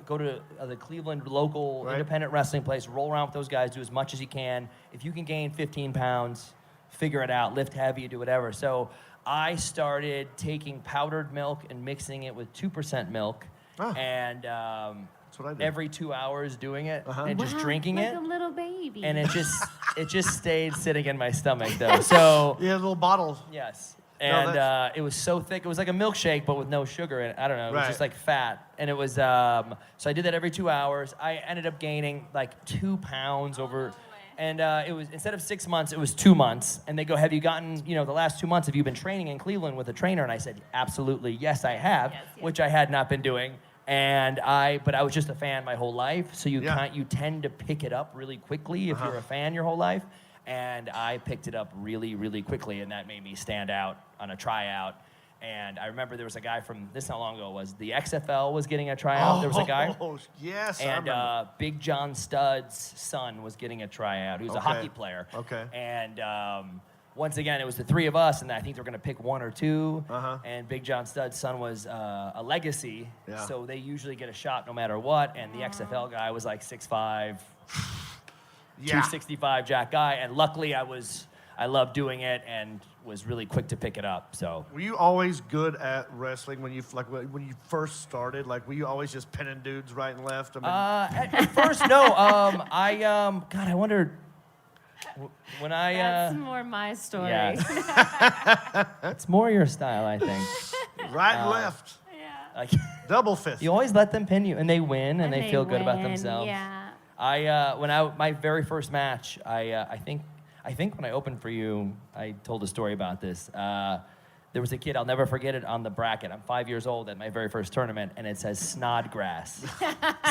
Speaker 4: go to the Cleveland local independent wrestling place, roll around with those guys, do as much as you can. If you can gain 15 pounds, figure it out, lift heavy, do whatever. So I started taking powdered milk and mixing it with 2% milk. And
Speaker 2: that's what I did.
Speaker 4: every 2 hours doing it and just drinking
Speaker 1: like
Speaker 4: it.
Speaker 1: a little baby.
Speaker 4: And it just stayed sitting in my stomach, though. So,
Speaker 2: Yeah, little bottles.
Speaker 4: yes. And it was so thick. It was like a milkshake, but with no sugar in it. I don't know. It was just like fat. And it was, so I did that every 2 hours. I ended up gaining like 2 pounds over. And it was, instead of 6 months, it was 2 months. And they go, have you gotten, the last 2 months, have you been training in Cleveland with a trainer? And I said, absolutely, yes, I have, which I had not been doing. But I was just a fan my whole life. So you tend to pick it up really quickly if you're a fan your whole life. And I picked it up really, really quickly, and that made me stand out on a tryout. And I remember there was a guy from, this how long ago it was, the XFL was getting a tryout. There was a guy.
Speaker 2: Oh, yes,
Speaker 4: And
Speaker 2: I remember.
Speaker 4: Big John Studd's son was getting a tryout. He was a hockey player.
Speaker 2: Okay.
Speaker 4: And once again, it was the three of us, and I think they were going to pick one or two. And Big John Studd's son was a legacy, so they usually get a shot no matter what. And the XFL guy was like 6'5", 265 jack guy, and luckily I loved doing it and was really quick to pick it up. So
Speaker 2: Were you always good at wrestling when you first started? Like, were you always just pinning dudes right and left?
Speaker 4: at first, no. God, I wondered when I.
Speaker 1: That's more my story.
Speaker 4: Yeah. It's more your style, I think.
Speaker 2: Right and left.
Speaker 1: Yeah.
Speaker 4: Like,
Speaker 2: Double fist.
Speaker 4: you always let them pin you, and they win, and they feel good about
Speaker 1: win,
Speaker 4: themselves.
Speaker 1: Yeah.
Speaker 4: My very first match, I think when I opened for you, I told a story about this. There was a kid, I'll never forget it, on the bracket. I'm 5 years old at my very first tournament, and it says Snodgrass.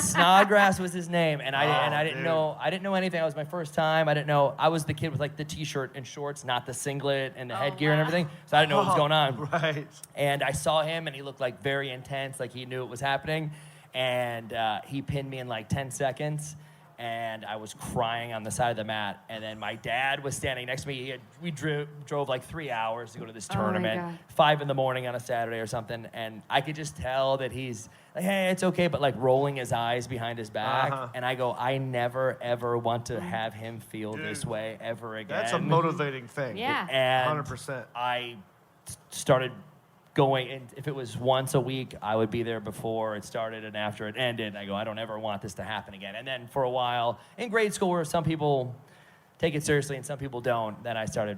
Speaker 4: Snodgrass was his name, and I didn't know anything. It was my first time. I didn't know. I was the kid with like the T-shirt and shorts, not the singlet and the headgear and everything. So I didn't know what was going on.
Speaker 2: Right.
Speaker 4: And I saw him, and he looked like very intense, like he knew it was happening. And he pinned me in like 10 seconds. and I was crying on the side of the mat. And then my dad was standing next to me. We drove like 3 hours to go to this tournament,
Speaker 1: God.
Speaker 4: 5 in the morning on a Saturday or something. And I could just tell that he's like, hey, it's okay, but like rolling his eyes behind his back. And I go, I never, ever want to have him feel this way ever again.
Speaker 2: That's a motivating thing.
Speaker 1: Yeah.
Speaker 4: And
Speaker 2: 100%.
Speaker 4: I started going, and if it was once a week, I would be there before it started and after it ended. I go, I don't ever want this to happen again. And then for a while, in grade school, where some people take it seriously and some people don't, then I started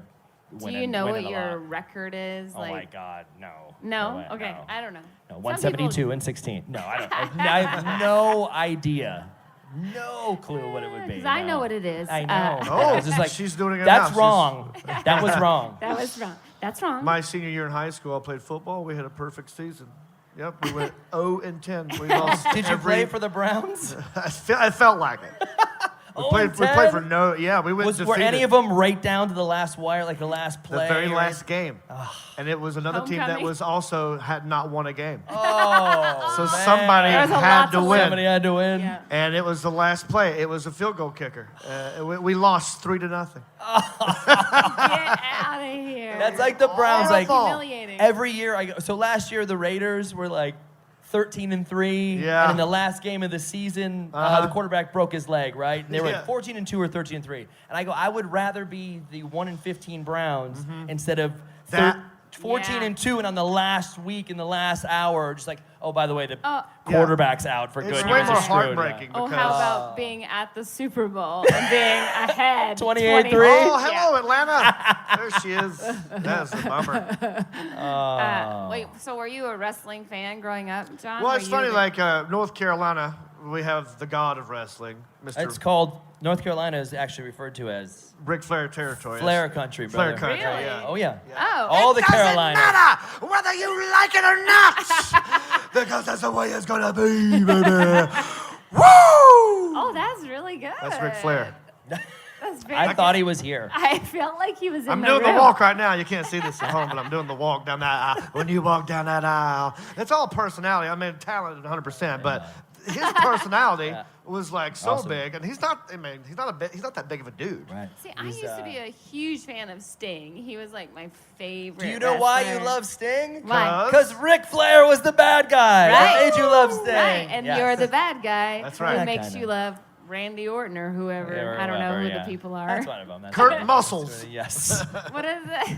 Speaker 4: winning.
Speaker 1: Do you know what
Speaker 4: winning a
Speaker 1: your
Speaker 4: lot.
Speaker 1: record is?
Speaker 4: Oh my God, no.
Speaker 1: No?
Speaker 4: way,
Speaker 1: Okay,
Speaker 4: no.
Speaker 1: I don't know.
Speaker 4: No,
Speaker 1: Some
Speaker 4: 172
Speaker 1: people-
Speaker 4: and 16. No, I don't. I have no idea. No clue what it would be.
Speaker 1: 'Cause I know
Speaker 4: no.
Speaker 1: what it is.
Speaker 4: I know.
Speaker 2: Oh,
Speaker 4: I was just like,
Speaker 2: she's doing it
Speaker 4: that's
Speaker 2: now.
Speaker 4: wrong. That was wrong.
Speaker 1: That was wrong. That's wrong.
Speaker 2: My senior year in high school, I played football. We had a perfect season. Yep, we went 0-10. We lost.
Speaker 4: Did you play for the Browns?
Speaker 2: I felt like it. We played for no. Yeah, we went.
Speaker 4: Were any of them right down to the last wire, like the last
Speaker 2: the
Speaker 4: play?
Speaker 2: very
Speaker 4: or
Speaker 2: last game? And it was another team that
Speaker 1: Homecoming.
Speaker 2: was also had not won a game.
Speaker 4: Oh,
Speaker 2: So
Speaker 4: man.
Speaker 2: somebody
Speaker 1: There was a
Speaker 2: had
Speaker 1: lot
Speaker 2: to
Speaker 1: to
Speaker 2: win.
Speaker 4: Somebody had to win.
Speaker 1: Yeah.
Speaker 2: And it was the last play. It was a field goal kicker. We lost 3-0.
Speaker 1: Get out of here.
Speaker 4: That's like the Browns. Like
Speaker 1: humiliating.
Speaker 4: every year, I go. So last year the Raiders were like 13-3.
Speaker 2: Yeah.
Speaker 4: And in the last game of the season, the quarterback broke his leg, right? And they were
Speaker 2: Yeah.
Speaker 4: like 14-2 or 13-3. And I go, I would rather be the 1-15 Browns instead of
Speaker 2: That-
Speaker 4: 14-2, and on the last week, in the last hour, just like, oh, by the way, the
Speaker 1: Oh.
Speaker 4: quarterback's out for
Speaker 2: It's
Speaker 4: good. You
Speaker 2: way
Speaker 4: guys
Speaker 2: more
Speaker 4: are screwed.
Speaker 2: heartbreaking.
Speaker 1: Oh,
Speaker 2: because
Speaker 1: how about being at the Super Bowl and being ahead?
Speaker 4: 28-3?
Speaker 1: 20
Speaker 2: Oh, hello, Atlanta. There she is. That's a bummer.
Speaker 1: Wait, so were you a wrestling fan growing up, John?
Speaker 2: Well,
Speaker 1: Were
Speaker 2: it's
Speaker 1: you
Speaker 2: funny,
Speaker 1: the-
Speaker 2: like North Carolina, we have the god of wrestling, Mr.
Speaker 4: It's called, North Carolina is actually referred to as
Speaker 2: Ric Flair territory.
Speaker 4: Flair Country, brother.
Speaker 2: Flair country,
Speaker 1: Really?
Speaker 2: yeah.
Speaker 4: Oh, yeah.
Speaker 1: Oh.
Speaker 4: All the
Speaker 2: Doesn't
Speaker 4: Carolinas.
Speaker 2: matter whether you like it or not, because that's the way it's gonna be, baby. Woo!
Speaker 1: Oh, that's really good.
Speaker 2: That's Ric Flair.
Speaker 1: That's very
Speaker 4: I thought
Speaker 1: good.
Speaker 4: he was here.
Speaker 1: I felt like he was in
Speaker 2: I'm
Speaker 1: the
Speaker 2: doing
Speaker 1: room.
Speaker 2: the walk right now. You can't see this at home, but I'm doing the walk down that aisle. When you walk down that aisle, it's all personality. I mean, talent 100%, but his personality was like so
Speaker 4: Awesome.
Speaker 2: big, and he's not. I mean, he's not that big of a dude.
Speaker 4: Right.
Speaker 1: See, I
Speaker 4: He's,
Speaker 1: used to be a huge fan of Sting. He was like my favorite.
Speaker 4: Do you know why you
Speaker 1: wrestler.
Speaker 4: love Sting?
Speaker 1: Why?
Speaker 4: Because Ric Flair was the bad guy. That
Speaker 1: Right.
Speaker 4: made you love Sting.
Speaker 1: Right, and
Speaker 4: Yes.
Speaker 1: you're the bad guy.
Speaker 2: That's right.
Speaker 1: Who makes
Speaker 4: Kinda.
Speaker 1: you love Randy Orton or whoever.
Speaker 4: Or
Speaker 1: I don't know
Speaker 4: whoever,
Speaker 1: who
Speaker 4: yeah.
Speaker 1: the people are.
Speaker 4: That's one of them. That's
Speaker 2: Kurt
Speaker 4: right.
Speaker 2: Muscles.
Speaker 4: Yes.
Speaker 1: What is it?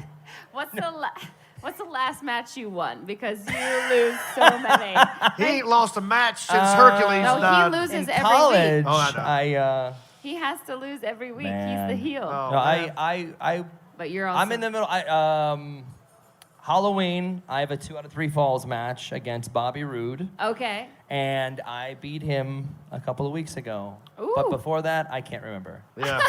Speaker 1: What's the last match you won? Because you lose so many.
Speaker 2: He ain't lost a match since Hercules
Speaker 1: No,
Speaker 2: died.
Speaker 1: he loses
Speaker 4: In
Speaker 1: every
Speaker 4: college,
Speaker 1: week.
Speaker 2: Oh, I know.
Speaker 1: He has to lose every week.
Speaker 4: Man.
Speaker 1: He's the heel.
Speaker 2: Oh,
Speaker 4: no,
Speaker 2: man.
Speaker 4: I
Speaker 1: But you're also.
Speaker 4: I'm in the middle. Halloween, I have a 2 out of 3 falls match against Bobby Roode,
Speaker 1: Okay.
Speaker 4: and I beat him a couple of weeks ago.
Speaker 1: Ooh.
Speaker 4: But before that, I can't remember.
Speaker 2: Yeah.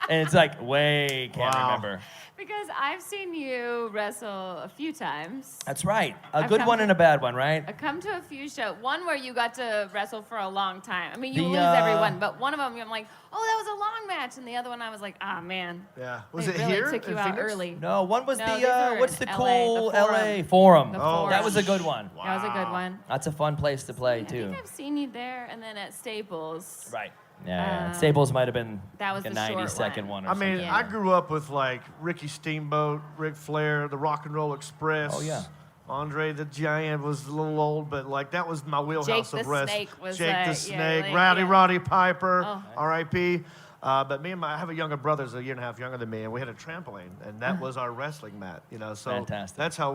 Speaker 4: And it's like, can't
Speaker 2: Wow.
Speaker 4: remember.
Speaker 1: Because I've seen you wrestle a few times.
Speaker 4: That's right. A
Speaker 1: I've
Speaker 4: good
Speaker 1: come
Speaker 4: one
Speaker 1: to-
Speaker 4: and a bad one, right?
Speaker 1: I come to a few shows. One where you got to wrestle for a long time. I mean, you
Speaker 4: The,
Speaker 1: lose every one, but one of them I'm like, oh, that was a long match, and the other one I was like, ah, man.
Speaker 2: Yeah. Was
Speaker 1: They
Speaker 2: it
Speaker 1: really
Speaker 2: here
Speaker 1: took you
Speaker 2: in
Speaker 1: out
Speaker 2: Phoenix?
Speaker 1: early.
Speaker 4: No, one was
Speaker 1: No, these are
Speaker 4: what's the
Speaker 1: in
Speaker 4: cool
Speaker 1: LA, the
Speaker 4: LA Forum.
Speaker 1: The
Speaker 2: Oh,
Speaker 1: Forum.
Speaker 4: That was a good one.
Speaker 2: Wow.
Speaker 1: That was a good one.
Speaker 4: That's a fun place to play,
Speaker 1: I
Speaker 4: too.
Speaker 1: think I've seen you there, and then at Staples.
Speaker 4: Right. Yeah.
Speaker 1: Um,
Speaker 4: Staples might have been
Speaker 1: that was
Speaker 4: like a
Speaker 1: the short
Speaker 4: 90-second
Speaker 1: one.
Speaker 4: one or
Speaker 2: I mean,
Speaker 4: something.
Speaker 1: Yeah.
Speaker 2: I grew up with like Ricky Steamboat, Ric Flair, the Rock and Roll Express.
Speaker 4: Oh, yeah.
Speaker 2: Andre the Giant was a little old, but like that was my wheelhouse
Speaker 1: Jake
Speaker 2: of
Speaker 1: the
Speaker 2: wrestling.
Speaker 1: Snake was,
Speaker 2: Jake
Speaker 1: yeah,
Speaker 2: the Snake,
Speaker 1: like,
Speaker 2: Rowdy
Speaker 1: yeah.
Speaker 2: Roddy Piper,
Speaker 1: Oh.
Speaker 2: R.I.P. But I have a younger brother, who's a year and a half younger than me, and we had a trampoline, and that was our wrestling mat. You know, so
Speaker 4: Fantastic.
Speaker 2: that's how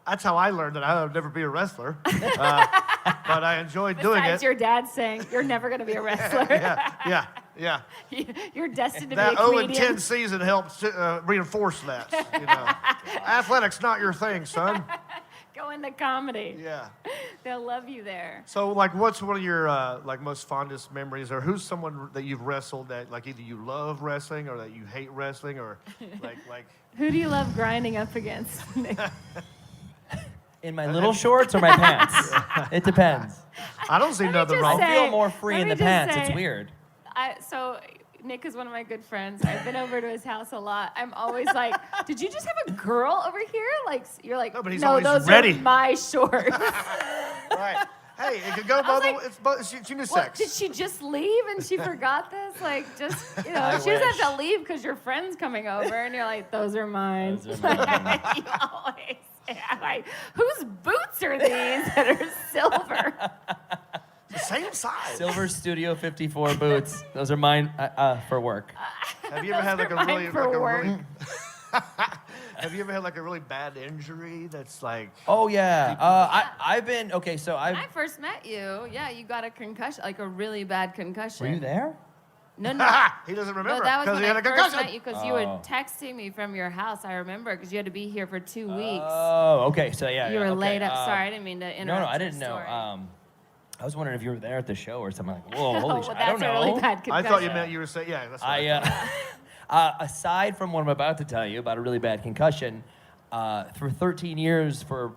Speaker 2: that's how I learned that I would never be a wrestler. But I enjoyed doing
Speaker 1: Besides
Speaker 2: it.
Speaker 1: your dad saying, you're never going to be a wrestler.
Speaker 2: Yeah.
Speaker 1: You're destined to
Speaker 2: That
Speaker 1: be a comedian.
Speaker 2: 0-10 season helped reinforce that. You know, athletics not your thing, son.
Speaker 1: Go into comedy.
Speaker 2: Yeah.
Speaker 1: They'll love you there.
Speaker 2: So, like, what's one of your like most fondest memories, or who's someone that you've wrestled that like either you love wrestling or that you hate wrestling, or like
Speaker 1: Who do you love grinding up against?
Speaker 4: In my little shorts or my pants? It depends.
Speaker 2: I don't see
Speaker 1: Let me
Speaker 2: nothing
Speaker 1: just
Speaker 2: wrong.
Speaker 4: I
Speaker 1: say-
Speaker 4: feel more free
Speaker 1: let
Speaker 4: in
Speaker 1: me
Speaker 4: the
Speaker 1: just
Speaker 4: pants. It's
Speaker 1: say-
Speaker 4: weird.
Speaker 1: So Nick is one of my good friends. I've been over to his house a lot. I'm always like, did you just have a girl over here? Like, you're like,
Speaker 2: No, but he's
Speaker 1: no,
Speaker 2: always
Speaker 1: those
Speaker 2: ready."
Speaker 1: are my shorts.
Speaker 2: Right. Hey, way. It could go both. It's unisex.
Speaker 1: What, did she just leave and she forgot this? Like, just, you know, she doesn't have to leave because your friend's coming over, and you're like, those are mine.
Speaker 4: Those are mine.
Speaker 1: You always say, I'm like, whose boots are these that are silver?
Speaker 2: The same size.
Speaker 4: Silver Studio 54 boots. Those are mine for work.
Speaker 2: Have you ever had like a really, have you ever had like a really bad injury that's like?
Speaker 4: Oh yeah. I've been okay. So
Speaker 1: When I first met you, yeah, you got a concussion, like a really bad concussion.
Speaker 4: Were you there?
Speaker 1: No.
Speaker 2: He doesn't remember
Speaker 1: No, that was
Speaker 2: because
Speaker 1: when
Speaker 2: he had
Speaker 1: I
Speaker 2: a
Speaker 1: first
Speaker 2: concussion.
Speaker 1: met you because you were texting me from your house. I remember because you had to be here for 2 weeks.
Speaker 4: Oh, okay. So yeah.
Speaker 1: You were
Speaker 4: okay.
Speaker 1: laid up. Sorry, I didn't mean to interrupt.
Speaker 4: No, I
Speaker 1: your
Speaker 4: didn't know.
Speaker 1: story.
Speaker 4: I was wondering if you were there at the show or something. Like, whoa, holy
Speaker 1: well,
Speaker 4: shit!
Speaker 1: that's
Speaker 4: I don't know.
Speaker 1: a really bad concussion.
Speaker 2: I thought you meant you were saying, yeah, that's right.
Speaker 4: Aside from what I'm about to tell you about a really bad concussion, for 13 years for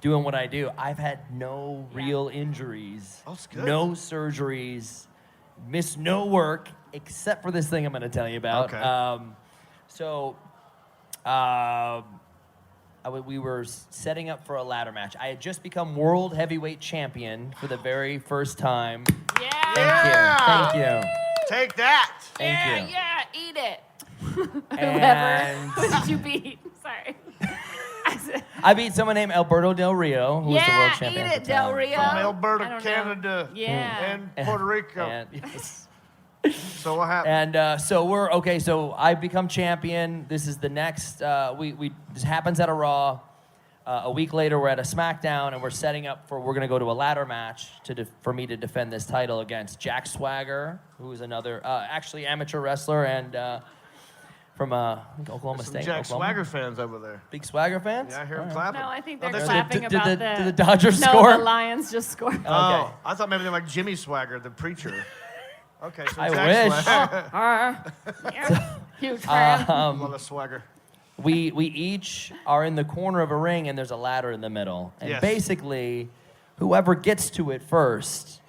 Speaker 4: doing what I do, I've had no real injuries,
Speaker 2: That's good.
Speaker 4: no surgeries, missed no work except for this thing I'm going to tell you about.
Speaker 2: Okay.
Speaker 4: We were setting up for a ladder match. I had just become world heavyweight champion for the very first time.
Speaker 1: Yeah.
Speaker 4: Thank you.
Speaker 2: Take that.
Speaker 4: Thank you.
Speaker 1: Yeah, eat it.
Speaker 4: And
Speaker 1: Who did you beat? Sorry.
Speaker 4: I beat someone named Alberto Del Rio, who was the world champion.
Speaker 1: Eat
Speaker 4: at
Speaker 1: it,
Speaker 4: the time.
Speaker 1: Del Rio.
Speaker 2: From
Speaker 1: I
Speaker 2: Alberta,
Speaker 1: don't know.
Speaker 2: Canada,
Speaker 1: Yeah.
Speaker 2: and Puerto Rico.
Speaker 4: And, yes.
Speaker 2: So what happened?
Speaker 4: And so we're okay. So I become champion. This is the next. This happens at a Raw. A week later, we're at a SmackDown, and we're setting up for. We're gonna go to a ladder match for me to defend this title against Jack Swagger, who is another actually amateur wrestler and from Oklahoma
Speaker 2: Some
Speaker 4: State.
Speaker 2: Jack
Speaker 4: Oklahoma.
Speaker 2: Swagger fans over there.
Speaker 4: Big Swagger fans.
Speaker 2: Yeah, I hear
Speaker 4: All
Speaker 2: him
Speaker 4: right.
Speaker 2: clapping.
Speaker 1: No, I think they're
Speaker 2: there's-
Speaker 1: clapping
Speaker 4: Did
Speaker 1: about
Speaker 4: the Dodgers
Speaker 1: no,
Speaker 4: score?
Speaker 1: the Lions just scored.
Speaker 2: Oh, I thought maybe they're like Jimmy Swagger, the preacher. Okay, so
Speaker 4: I
Speaker 2: Jack
Speaker 4: wish.
Speaker 2: Swagger.
Speaker 1: Huge fan.
Speaker 2: Love a Swagger.
Speaker 4: We each are in the corner of a ring, and there's a ladder in the middle. And
Speaker 2: Yes.
Speaker 4: basically, whoever gets to it first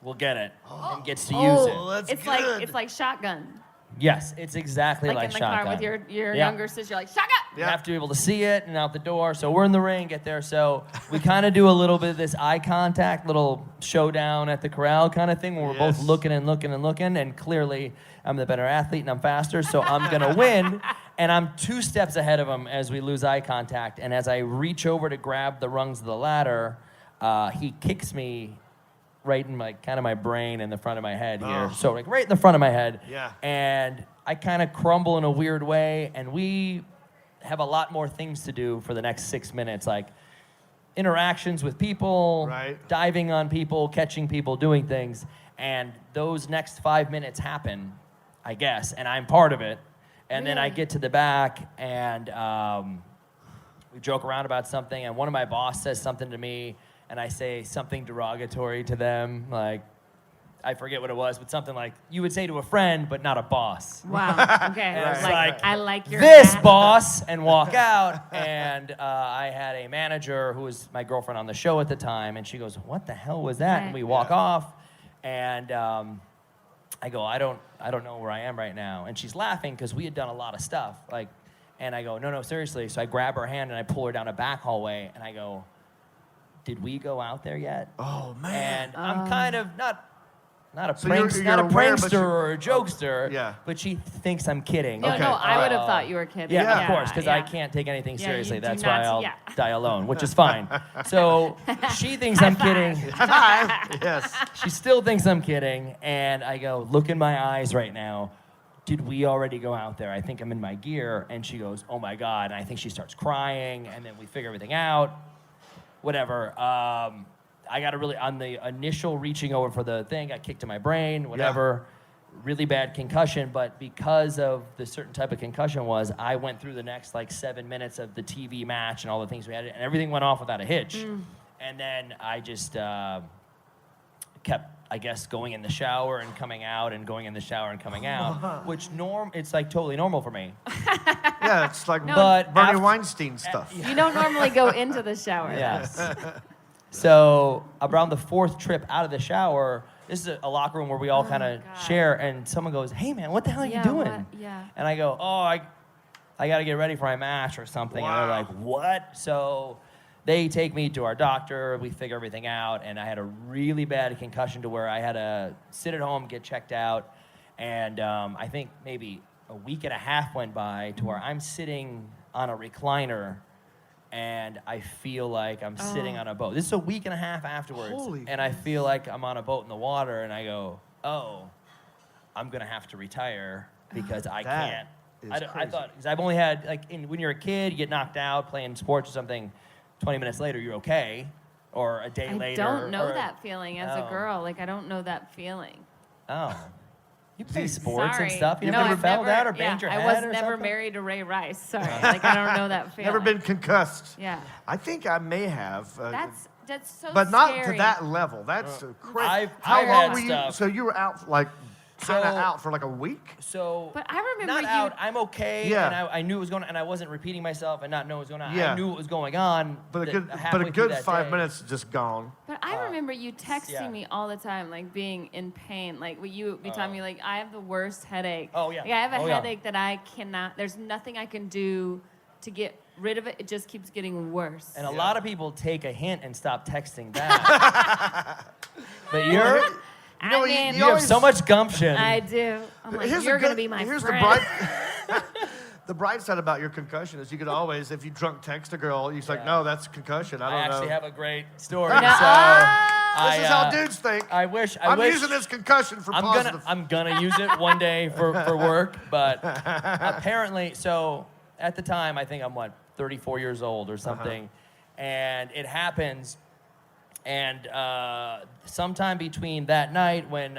Speaker 4: will get it and gets to use it.
Speaker 2: That's
Speaker 1: it's
Speaker 2: good.
Speaker 1: like shotgun.
Speaker 4: Yes, it's exactly
Speaker 1: Like
Speaker 4: like
Speaker 1: in the
Speaker 4: shotgun.
Speaker 1: car with your
Speaker 4: Yeah.
Speaker 1: younger sister, you're like, shotgun!
Speaker 4: You
Speaker 2: Yeah.
Speaker 4: have to be able to see it and out the door. So we're in the ring, get there. So we kind of do a little bit of this eye contact, little showdown at the corral kind of thing where we're both
Speaker 2: Yes.
Speaker 4: looking and looking and looking. And clearly, I'm the better athlete and I'm faster, so I'm going to win. And I'm 2 steps ahead of him as we lose eye contact. And as I reach over to grab the rungs of the ladder, he kicks me right in my kind of my brain in the front of my head here.
Speaker 2: Oh.
Speaker 4: So like right in the front of my head.
Speaker 2: Yeah.
Speaker 4: And I kind of crumble in a weird way, and we have a lot more things to do for the next 6 minutes, like interactions with people,
Speaker 2: Right.
Speaker 4: diving on people, catching people, doing things. And those next 5 minutes happen, I guess, and I'm part of it. And then I
Speaker 1: Really?
Speaker 4: get to the back, and we joke around about something, and one of my boss says something to me, and I say something derogatory to them, like, I forget what it was, but something like you would say to a friend, but not a boss.
Speaker 1: Wow. Okay.
Speaker 4: And it's
Speaker 1: Like,
Speaker 4: like,
Speaker 1: I like your
Speaker 4: This
Speaker 1: hat.
Speaker 4: boss, and walk out. And I had a manager who was my girlfriend on the show at the time, and she goes, "What the hell was that?" And we walk off, and I go, I don't know where I am right now. And she's laughing because we had done a lot of stuff. Like, and I go, no, seriously. So I grab her hand and I pull her down a back hallway, and I go, did we go out there yet?
Speaker 2: Oh, man.
Speaker 4: And I'm kind of not a
Speaker 2: So you're aware, but
Speaker 4: prankster
Speaker 2: you-
Speaker 4: or a jokester,
Speaker 2: yeah.
Speaker 4: but she thinks I'm kidding.
Speaker 1: No,
Speaker 2: Okay.
Speaker 1: I would have thought you were kidding.
Speaker 4: Yeah, of course, because I
Speaker 1: yeah.
Speaker 4: can't take anything
Speaker 1: Yeah,
Speaker 4: seriously.
Speaker 1: you do
Speaker 4: That's
Speaker 1: not-
Speaker 4: why I'll
Speaker 1: yeah.
Speaker 4: die alone, which is fine. So she thinks I'm kidding.
Speaker 2: Yes.
Speaker 4: She still thinks I'm kidding, and I go, look in my eyes right now. Did we already go out there? I think I'm in my gear. And she goes, oh my God. And I think she starts crying, and then we figure everything out. Whatever. I got on the initial reaching over for the thing, got kicked in my brain, whatever. Really bad concussion, but because of the certain type of concussion I went through the next like 7 minutes of the TV match and all the things we had, and everything went off without a hitch. And then I just kept, I guess, going in the shower and coming out and going in the shower and coming out, which it's like totally normal for me.
Speaker 2: Yeah, it's like
Speaker 4: But
Speaker 2: Bernie
Speaker 4: after-
Speaker 2: Weinstein stuff.
Speaker 1: You don't normally go into the shower.
Speaker 4: Yes. So around the 4th trip out of the shower, this is a locker room where we all kind of
Speaker 1: God.
Speaker 4: share, and someone goes, hey man, what the hell are you doing?
Speaker 1: what? Yeah.
Speaker 4: And I go, I got to get ready for my match or something. And they're
Speaker 2: Wow.
Speaker 4: like, what? So they take me to our doctor. We figure everything out, and I had a really bad concussion to where I had to sit at home, get checked out, and I think maybe a week and a half went by to where I'm sitting on a recliner, and I feel like I'm sitting on a boat. This is a week and a half afterwards, and I feel like I'm on a boat in the water, and I go, oh, I'm gonna have to retire because I can't. I thought, because I've only had, like, when you're a kid, you get knocked out playing sports or something, 20 minutes later, you're okay, or a day later.
Speaker 1: I don't know that feeling as a girl. Like, I don't know that feeling.
Speaker 4: Oh. You play sports
Speaker 1: Sorry.
Speaker 4: and stuff? You
Speaker 1: No,
Speaker 4: never
Speaker 1: I've
Speaker 4: fell down or banged your head
Speaker 1: I was
Speaker 4: or
Speaker 1: never
Speaker 4: something?
Speaker 1: married to Ray Rice. Sorry. Like, I don't know that feeling.
Speaker 2: Never been concussed.
Speaker 1: Yeah.
Speaker 2: I think I may have.
Speaker 1: That's so
Speaker 2: but not
Speaker 1: scary.
Speaker 2: to that level. That's crazy.
Speaker 4: I've
Speaker 2: How
Speaker 4: had
Speaker 2: long were you?
Speaker 4: stuff.
Speaker 2: So you were out, like, kind of
Speaker 4: So-
Speaker 2: out for like a week?
Speaker 4: So,
Speaker 1: But I remember
Speaker 4: not
Speaker 1: you-
Speaker 4: out. I'm okay,
Speaker 2: Yeah.
Speaker 4: and I knew what was going on, and I wasn't repeating myself and not knowing what was going on.
Speaker 2: Yeah.
Speaker 4: I knew what was going on.
Speaker 2: But a
Speaker 4: that
Speaker 2: good,
Speaker 4: halfway through
Speaker 2: good
Speaker 4: that
Speaker 2: 5
Speaker 4: day.
Speaker 2: minutes just gone.
Speaker 1: But I remember you texting
Speaker 4: yeah.
Speaker 1: me all the time, like being in pain. Like you be telling me, like, I have the worst headache.
Speaker 4: Oh, yeah.
Speaker 1: Like, I have a
Speaker 4: Oh, yeah.
Speaker 1: headache that I cannot. There's nothing I can do to get rid of it. It just keeps getting worse.
Speaker 4: And a lot of people take a hint and stop texting back. But you're
Speaker 2: You know,
Speaker 1: I mean,
Speaker 4: you have so much gumption.
Speaker 1: I do. I'm like,
Speaker 2: Here's
Speaker 1: you're
Speaker 2: the
Speaker 1: gonna
Speaker 2: good-
Speaker 1: be my
Speaker 2: here's
Speaker 1: friend.
Speaker 2: The bright side about your concussion is you could always, if you drunk text a girl, you're like,
Speaker 4: Yeah.
Speaker 2: no, that's concussion. I
Speaker 4: I
Speaker 2: don't know.
Speaker 4: actually have a great story.
Speaker 1: No.
Speaker 4: So
Speaker 1: Ah!
Speaker 2: This is how dudes think.
Speaker 4: I wish.
Speaker 2: I'm using this concussion for positive.
Speaker 4: I'm gonna use it one day for work, but apparently, so at the time, I think I'm 34 years old or something, and it happens, and sometime between that night when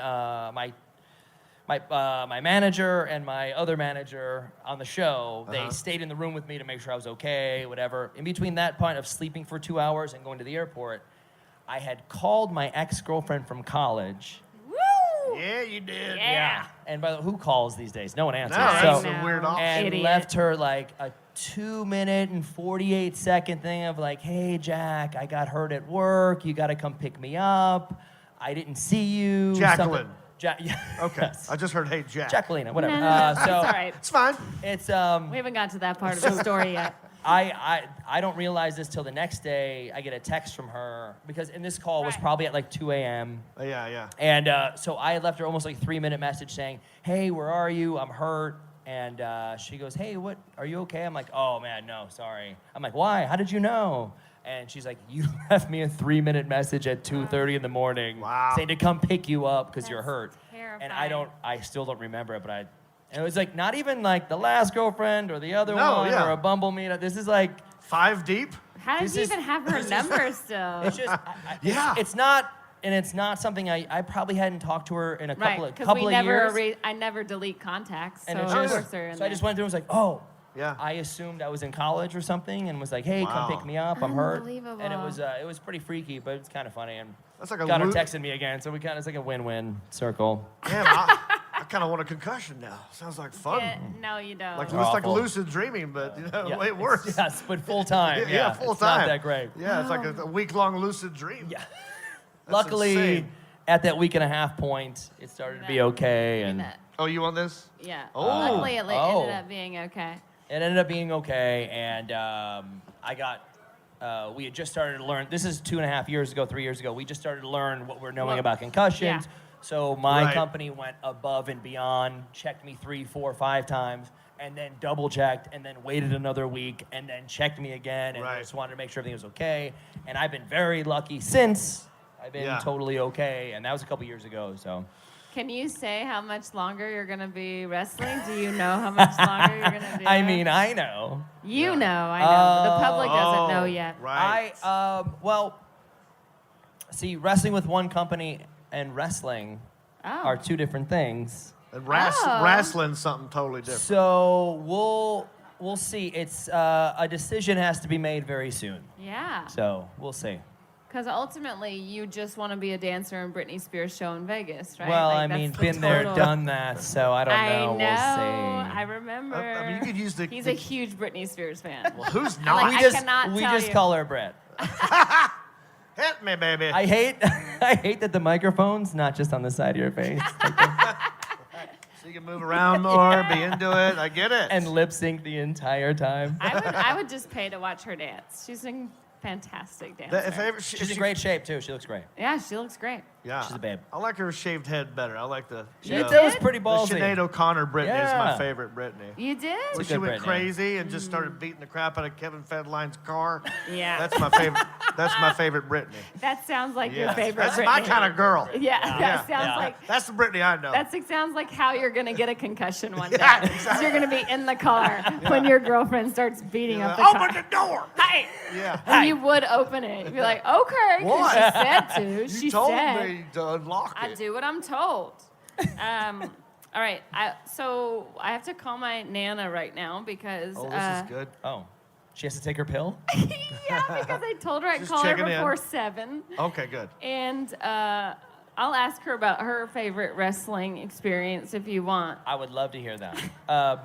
Speaker 4: my manager and my other manager on the show, they stayed in the room with me to make sure I was okay, whatever. In between that point of sleeping for 2 hours and going to the airport, I had called my ex-girlfriend from college.
Speaker 1: Woo!
Speaker 2: Yeah, you did.
Speaker 1: Yeah.
Speaker 4: And by the who calls these days? No one answers.
Speaker 2: No, that's
Speaker 1: I
Speaker 2: a
Speaker 1: know.
Speaker 2: weird option.
Speaker 4: And
Speaker 1: Idiot.
Speaker 4: left her like a 2-minute and 48-second thing of like, hey, Jack, I got hurt at work. You got to come pick me up. I didn't see you.
Speaker 2: Jacqueline.
Speaker 4: Yeah.
Speaker 2: Okay.
Speaker 4: Yes.
Speaker 2: I just heard, hey, Jack.
Speaker 4: Jacqueline, whatever.
Speaker 1: No,
Speaker 4: So
Speaker 1: it's all right.
Speaker 2: It's fine.
Speaker 4: it's
Speaker 1: We haven't got to that part of the story yet.
Speaker 4: I don't realize this till the next day. I get a text from her because in this call was
Speaker 1: Right.
Speaker 4: probably at like 2 a.m.
Speaker 2: Yeah.
Speaker 4: And so I had left her almost like 3-minute message saying, hey, where are you? I'm hurt. And she goes, hey, what? Are you okay? I'm like, oh, man, no, sorry. I'm like, why? How did you know? And she's like, you left me a 3-minute message at 2:30 in the morning
Speaker 2: Wow.
Speaker 4: saying to come pick you up because you're
Speaker 1: That's
Speaker 4: hurt.
Speaker 1: terrifying.
Speaker 4: And I still don't remember it, but and it was like not even like the last girlfriend or the other
Speaker 2: No,
Speaker 4: one
Speaker 2: yeah.
Speaker 4: or a Bumble meetup. This is like,
Speaker 2: 5 deep?
Speaker 1: How did
Speaker 4: This
Speaker 1: you
Speaker 4: is-
Speaker 1: even have her number still?
Speaker 4: it's just,
Speaker 2: Yeah.
Speaker 4: it's not, and it's not something I probably hadn't talked to her in a
Speaker 1: Right,
Speaker 4: couple of
Speaker 1: because we never,
Speaker 4: years.
Speaker 1: I never delete contacts, so
Speaker 4: And
Speaker 1: of
Speaker 4: it's
Speaker 1: course
Speaker 4: just,
Speaker 1: they're in
Speaker 4: so I just
Speaker 1: there.
Speaker 4: went through and was like, oh,
Speaker 2: Yeah.
Speaker 4: I assumed I was in college or something and was like, hey,
Speaker 2: Wow.
Speaker 4: come pick me up, I'm hurt.
Speaker 1: Unbelievable.
Speaker 4: And it was pretty freaky, but it's kind of funny. And
Speaker 2: That's like a
Speaker 4: got her
Speaker 2: lo-
Speaker 4: texting me again, so it's like a win-win circle.
Speaker 2: Damn, I kind of want a concussion now. Sounds like fun.
Speaker 1: Yeah, no, you don't.
Speaker 2: Like,
Speaker 4: They're
Speaker 2: it's like
Speaker 4: awful.
Speaker 2: lucid dreaming, but way
Speaker 4: it's-
Speaker 2: worse.
Speaker 4: Yes, but full time.
Speaker 2: Yeah, full
Speaker 4: it's
Speaker 2: time.
Speaker 4: not that great.
Speaker 2: Yeah, it's like a week-long lucid dream.
Speaker 4: Yeah.
Speaker 2: That's
Speaker 4: Luckily,
Speaker 2: insane.
Speaker 4: at that week and a half point, it started to be okay, and
Speaker 1: That-
Speaker 2: Oh, you want this?
Speaker 1: yeah.
Speaker 2: Oh.
Speaker 1: Luckily, it
Speaker 4: Oh.
Speaker 1: ended up being okay.
Speaker 4: it ended up being okay. And I got. We had just started to learn. This is 2.5 years ago, 3 years ago. We just started to learn what we're knowing
Speaker 1: Well,
Speaker 4: about concussions.
Speaker 1: yeah.
Speaker 4: So my
Speaker 2: Right.
Speaker 4: company went above and beyond, checked me 3, 4, 5 times, and then double checked, and then waited another week, and then checked me again, and
Speaker 2: Right.
Speaker 4: just wanted to make sure everything was okay. And I've been very lucky since. I've been
Speaker 2: Yeah.
Speaker 4: totally okay, and that was a couple years ago. So
Speaker 1: Can you say how much longer you're going to be wrestling? Do you know how much longer you're going to do
Speaker 4: I
Speaker 1: it?
Speaker 4: mean, I know.
Speaker 1: You know, I know. But the public doesn't know
Speaker 2: Oh,
Speaker 1: yet.
Speaker 2: Right.
Speaker 4: See, wrestling with one company and wrestling
Speaker 1: Oh.
Speaker 4: are two different things.
Speaker 2: And
Speaker 1: Oh.
Speaker 2: wrestling's something totally different.
Speaker 4: So we'll see. It's a decision has to be made very soon.
Speaker 1: Yeah.
Speaker 4: So we'll see.
Speaker 1: Because ultimately, you just want to be a dancer in Britney Spears' show in Vegas, right?
Speaker 4: Well,
Speaker 1: Like,
Speaker 4: I
Speaker 1: that's
Speaker 4: mean,
Speaker 1: the
Speaker 4: been there,
Speaker 1: total-
Speaker 4: done that. So I don't know.
Speaker 1: I know.
Speaker 4: We'll see.
Speaker 1: I remember.
Speaker 2: I mean, you could use the.
Speaker 1: He's a huge Britney Spears fan.
Speaker 2: Well, who's
Speaker 1: Like,
Speaker 2: not?
Speaker 1: I cannot
Speaker 4: we
Speaker 1: tell
Speaker 4: just
Speaker 1: you.
Speaker 4: call her Brett.
Speaker 2: Hit me, baby.
Speaker 4: I hate that the microphone's not just on the side of your face.
Speaker 2: So you can move around more, be into it. I get it.
Speaker 4: And lip sync the entire time.
Speaker 1: I would just pay to watch her dance. She's fantastic dancer.
Speaker 2: If I ever,
Speaker 4: She's in great shape too. She looks great.
Speaker 1: Yeah, she looks great.
Speaker 2: Yeah.
Speaker 4: She's a babe.
Speaker 2: I like her shaved head better. I like the.
Speaker 4: That was pretty
Speaker 2: The
Speaker 4: ballsy.
Speaker 2: Sinead O'Connor Britney is my
Speaker 4: Yeah.
Speaker 2: favorite Britney.
Speaker 1: You did?
Speaker 2: When
Speaker 4: It's
Speaker 2: she
Speaker 4: a good
Speaker 2: went
Speaker 4: Britney.
Speaker 2: crazy and just started beating the crap out of Kevin Federline's car.
Speaker 1: Yeah.
Speaker 2: That's my favorite. That's my favorite Britney.
Speaker 1: That sounds like your
Speaker 2: Yeah.
Speaker 1: favorite
Speaker 2: That's
Speaker 1: Britney.
Speaker 2: my kind of girl.
Speaker 1: Yeah, that sounds
Speaker 4: Yeah.
Speaker 1: like
Speaker 2: That's the Britney I know.
Speaker 1: sounds like how you're gonna get a concussion one day.
Speaker 2: Yeah,
Speaker 1: 'Cause
Speaker 2: exactly.
Speaker 1: You're gonna be in the car when your girlfriend starts beating up the
Speaker 2: Open
Speaker 1: car.
Speaker 2: the door.
Speaker 1: Hey!
Speaker 2: Yeah.
Speaker 1: And you would open it. You'd be like, okay, 'cause
Speaker 2: What?
Speaker 1: she said to.
Speaker 2: You
Speaker 1: She
Speaker 2: told
Speaker 1: said.
Speaker 2: me to unlock it.
Speaker 1: I do what I'm told. All right. So I have to call my Nana right now because.
Speaker 2: Oh, this is good.
Speaker 4: Oh, she has to take her pill.
Speaker 1: Yeah, because I told her I'd
Speaker 2: Just
Speaker 1: call her
Speaker 2: checking in.
Speaker 1: before 7.
Speaker 2: Okay, good.
Speaker 1: And I'll ask her about her favorite wrestling experience if you want.
Speaker 4: I would love to hear that.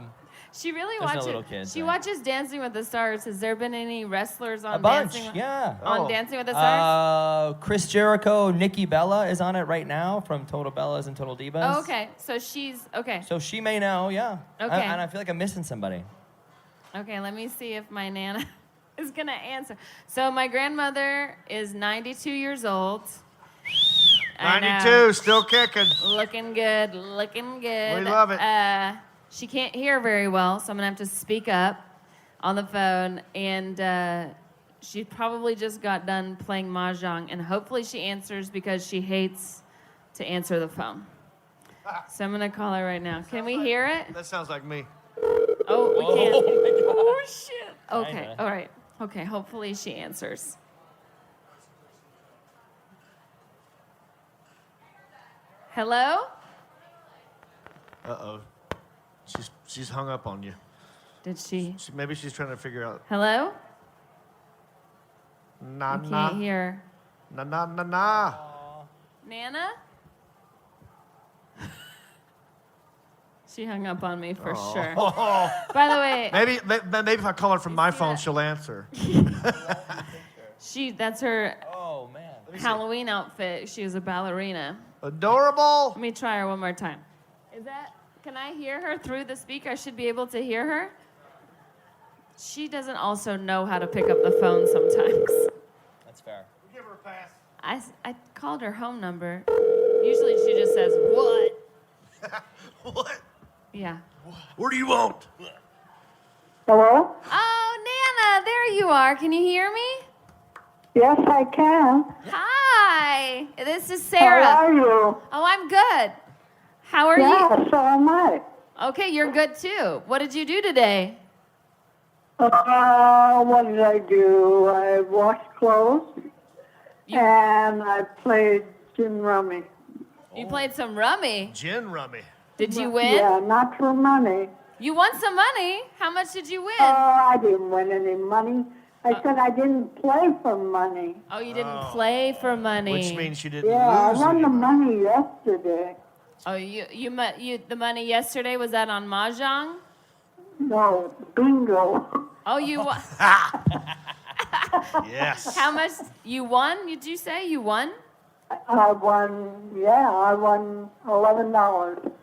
Speaker 1: She really
Speaker 4: There's no
Speaker 1: watches.
Speaker 4: little kids,
Speaker 1: She
Speaker 4: right?
Speaker 1: watches Dancing with the Stars. Has there been any wrestlers on
Speaker 4: A bunch,
Speaker 1: Dancing?
Speaker 4: yeah.
Speaker 1: On
Speaker 2: Oh.
Speaker 1: Dancing with the Stars.
Speaker 4: Chris Jericho, Nikki Bella is on it right now from Total Bellas and Total Divas.
Speaker 1: Oh, okay. So she's okay.
Speaker 4: So she may know, yeah.
Speaker 1: Okay.
Speaker 4: And I feel like I'm missing somebody.
Speaker 1: Okay, let me see if my Nana is gonna answer. So my grandmother is 92 years old. I know.
Speaker 2: 92, still kicking.
Speaker 1: Looking good, looking good.
Speaker 2: We love it.
Speaker 1: She can't hear very well, so I'm gonna have to speak up on the phone. And she probably just got done playing mahjong, and hopefully she answers because she hates to answer the phone. So I'm gonna call her right now. Can we hear it?
Speaker 2: That sounds like me.
Speaker 1: Oh, we can't.
Speaker 4: Oh my God.
Speaker 1: Oh shit. Okay.
Speaker 4: Kinda.
Speaker 1: All right. Okay. Hopefully she answers. Hello?
Speaker 2: Uh-oh. She's hung up on you.
Speaker 1: Did she?
Speaker 2: Maybe she's trying to figure out.
Speaker 1: Hello?
Speaker 2: Nah,
Speaker 1: I
Speaker 2: nah.
Speaker 1: can't hear.
Speaker 2: Nah, nah, nah, nah.
Speaker 1: Nana? She hung up on me for sure.
Speaker 2: Oh.
Speaker 1: By the way,
Speaker 2: Maybe if I call her from my
Speaker 1: see
Speaker 2: phone,
Speaker 1: that?
Speaker 2: she'll answer.
Speaker 1: that's her
Speaker 4: Oh, man.
Speaker 1: Halloween outfit. She was a ballerina.
Speaker 2: Adorable.
Speaker 1: Let me try her one more time. Can I hear her through the speaker? I should be able to hear her. She doesn't also know how to pick up the phone sometimes.
Speaker 4: That's fair.
Speaker 2: Give her a pass.
Speaker 1: I called her home number. Usually she just says, what?
Speaker 2: What?
Speaker 1: Yeah.
Speaker 2: What do you want?
Speaker 5: Hello?
Speaker 1: Oh, Nana, there you are. Can you hear me?
Speaker 5: Yes, I can.
Speaker 1: Hi. This is Sarah.
Speaker 5: How are you?
Speaker 1: Oh, I'm good. How are
Speaker 5: Yeah, so am I.
Speaker 1: you? Okay, you're good too. What did you do today?
Speaker 5: What did I do? I washed clothes
Speaker 1: You-
Speaker 5: and I played gin rummy.
Speaker 1: You played some rummy.
Speaker 2: Gin rummy.
Speaker 1: Did you win?
Speaker 5: Yeah, not for money.
Speaker 1: You won some money. How much did you win?
Speaker 5: I didn't win any money. I said I didn't play for money.
Speaker 1: Oh, you didn't play for money.
Speaker 2: Which means she didn't
Speaker 5: Yeah, I
Speaker 2: lose
Speaker 5: won
Speaker 2: any
Speaker 5: the
Speaker 2: money.
Speaker 5: money yesterday.
Speaker 1: Oh, the money yesterday, was that on mahjong?
Speaker 5: No, bingo.
Speaker 1: Oh, you won.
Speaker 2: Yes.
Speaker 1: How much you won? Did you say you won?
Speaker 5: I won $11.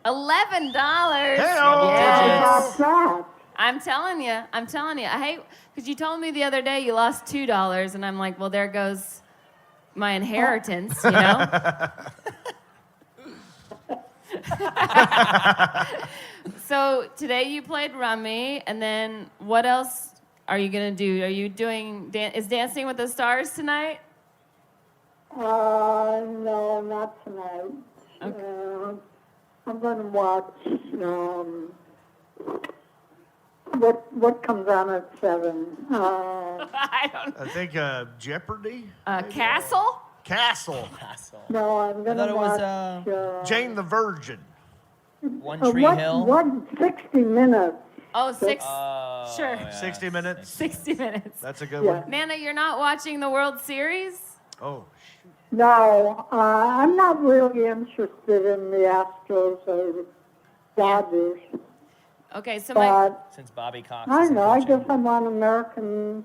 Speaker 1: $11.
Speaker 2: Hey-o.
Speaker 1: Yes.
Speaker 5: How's that?
Speaker 1: I'm telling you. I hate because you told me the other day you lost $2, and I'm like, well, there goes my inheritance, you know. So today you played rummy, and then what else are you gonna do? Are you doing? Is Dancing with the Stars tonight?
Speaker 5: No, not tonight. I'm going to watch what comes on at 7.
Speaker 1: I don't.
Speaker 2: I think Jeopardy?
Speaker 1: Castle.
Speaker 2: Castle.
Speaker 5: No, I'm going
Speaker 4: thought
Speaker 5: to
Speaker 4: it was,
Speaker 5: watch
Speaker 2: Jane the Virgin.
Speaker 4: One Tree Hill.
Speaker 5: What 60 Minutes.
Speaker 1: Oh, six.
Speaker 4: Oh,
Speaker 1: Sure.
Speaker 4: yeah,
Speaker 2: 60 minutes.
Speaker 1: 60 minutes.
Speaker 2: That's a good
Speaker 5: Yeah.
Speaker 2: one.
Speaker 1: Nana, you're not watching the World Series?
Speaker 2: Oh,
Speaker 5: No, I'm not really interested in the Astros or Dodgers.
Speaker 1: Okay, so
Speaker 5: But
Speaker 4: Since Bobby Cox.
Speaker 5: I
Speaker 4: is
Speaker 5: don't know. I
Speaker 4: coaching.
Speaker 5: guess I want American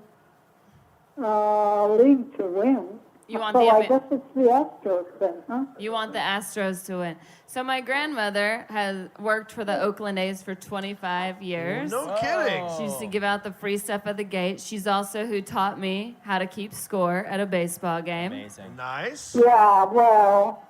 Speaker 5: League to win.
Speaker 1: You want
Speaker 5: So
Speaker 1: the
Speaker 5: I guess it's the Astros then, huh?
Speaker 1: You want the Astros to win. So my grandmother has worked for the Oakland A's for 25 years.
Speaker 2: No kidding.
Speaker 1: She used to give out the free stuff at the gate. She's also who taught me how to keep score at a baseball game.
Speaker 4: Amazing.
Speaker 2: Nice.
Speaker 5: Yeah, well,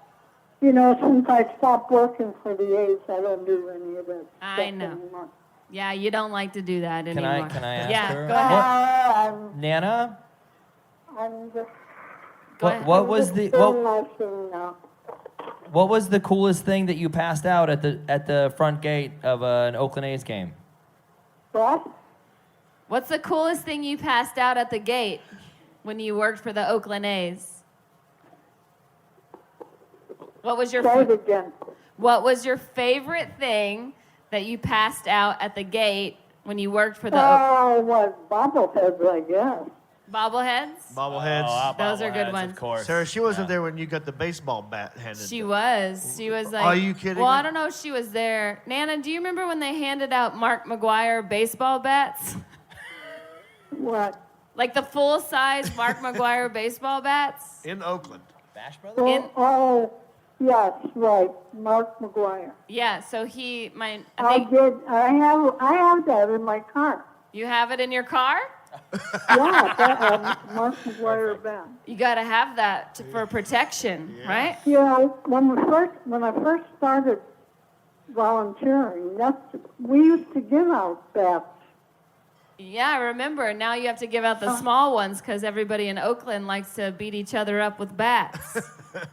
Speaker 5: you know, since I stopped working for the A's, I don't do any of that
Speaker 1: I
Speaker 5: stuff
Speaker 1: know.
Speaker 5: anymore.
Speaker 1: Yeah, you don't like to do that anymore.
Speaker 4: Can I ask
Speaker 1: yeah,
Speaker 4: her?
Speaker 1: go ahead.
Speaker 4: Nana,
Speaker 5: I'm just
Speaker 1: Go ahead.
Speaker 4: what was the
Speaker 5: doing my thing now.
Speaker 4: what was the coolest thing that you passed out at the front gate of an Oakland A's game?
Speaker 5: What?
Speaker 1: What's the coolest thing you passed out at the gate when you worked for the Oakland A's? What was your
Speaker 5: Say it again.
Speaker 1: What was your favorite thing that you passed out at the gate when you worked for the
Speaker 5: Oh, what bobbleheads, I guess.
Speaker 1: bobbleheads?
Speaker 2: Bobbleheads.
Speaker 1: Those are good
Speaker 4: bobbleheads,
Speaker 1: ones.
Speaker 4: Of course.
Speaker 2: Sarah, she wasn't there when you got the baseball bat handed.
Speaker 1: She was. She was like.
Speaker 2: Are you kidding
Speaker 1: Well,
Speaker 2: me?
Speaker 1: I don't know if she was there. Nana, do you remember when they handed out Mark McGuire baseball bats?
Speaker 5: What?
Speaker 1: Like the full-size Mark McGuire baseball bats?
Speaker 2: In Oakland.
Speaker 4: Bash Brothers?
Speaker 1: In-
Speaker 5: Oh, yes, right. Mark McGuire.
Speaker 1: Yeah. So I
Speaker 5: I
Speaker 1: think
Speaker 5: did. I have that in my car.
Speaker 1: you have it in your car.
Speaker 5: Yeah, that Mark McGuire band.
Speaker 1: You got to have that for protection, right?
Speaker 5: You know, when I first started volunteering, we used to give out bats.
Speaker 1: Yeah, I remember. Now you have to give out the small ones because everybody in Oakland likes to beat each other up with bats.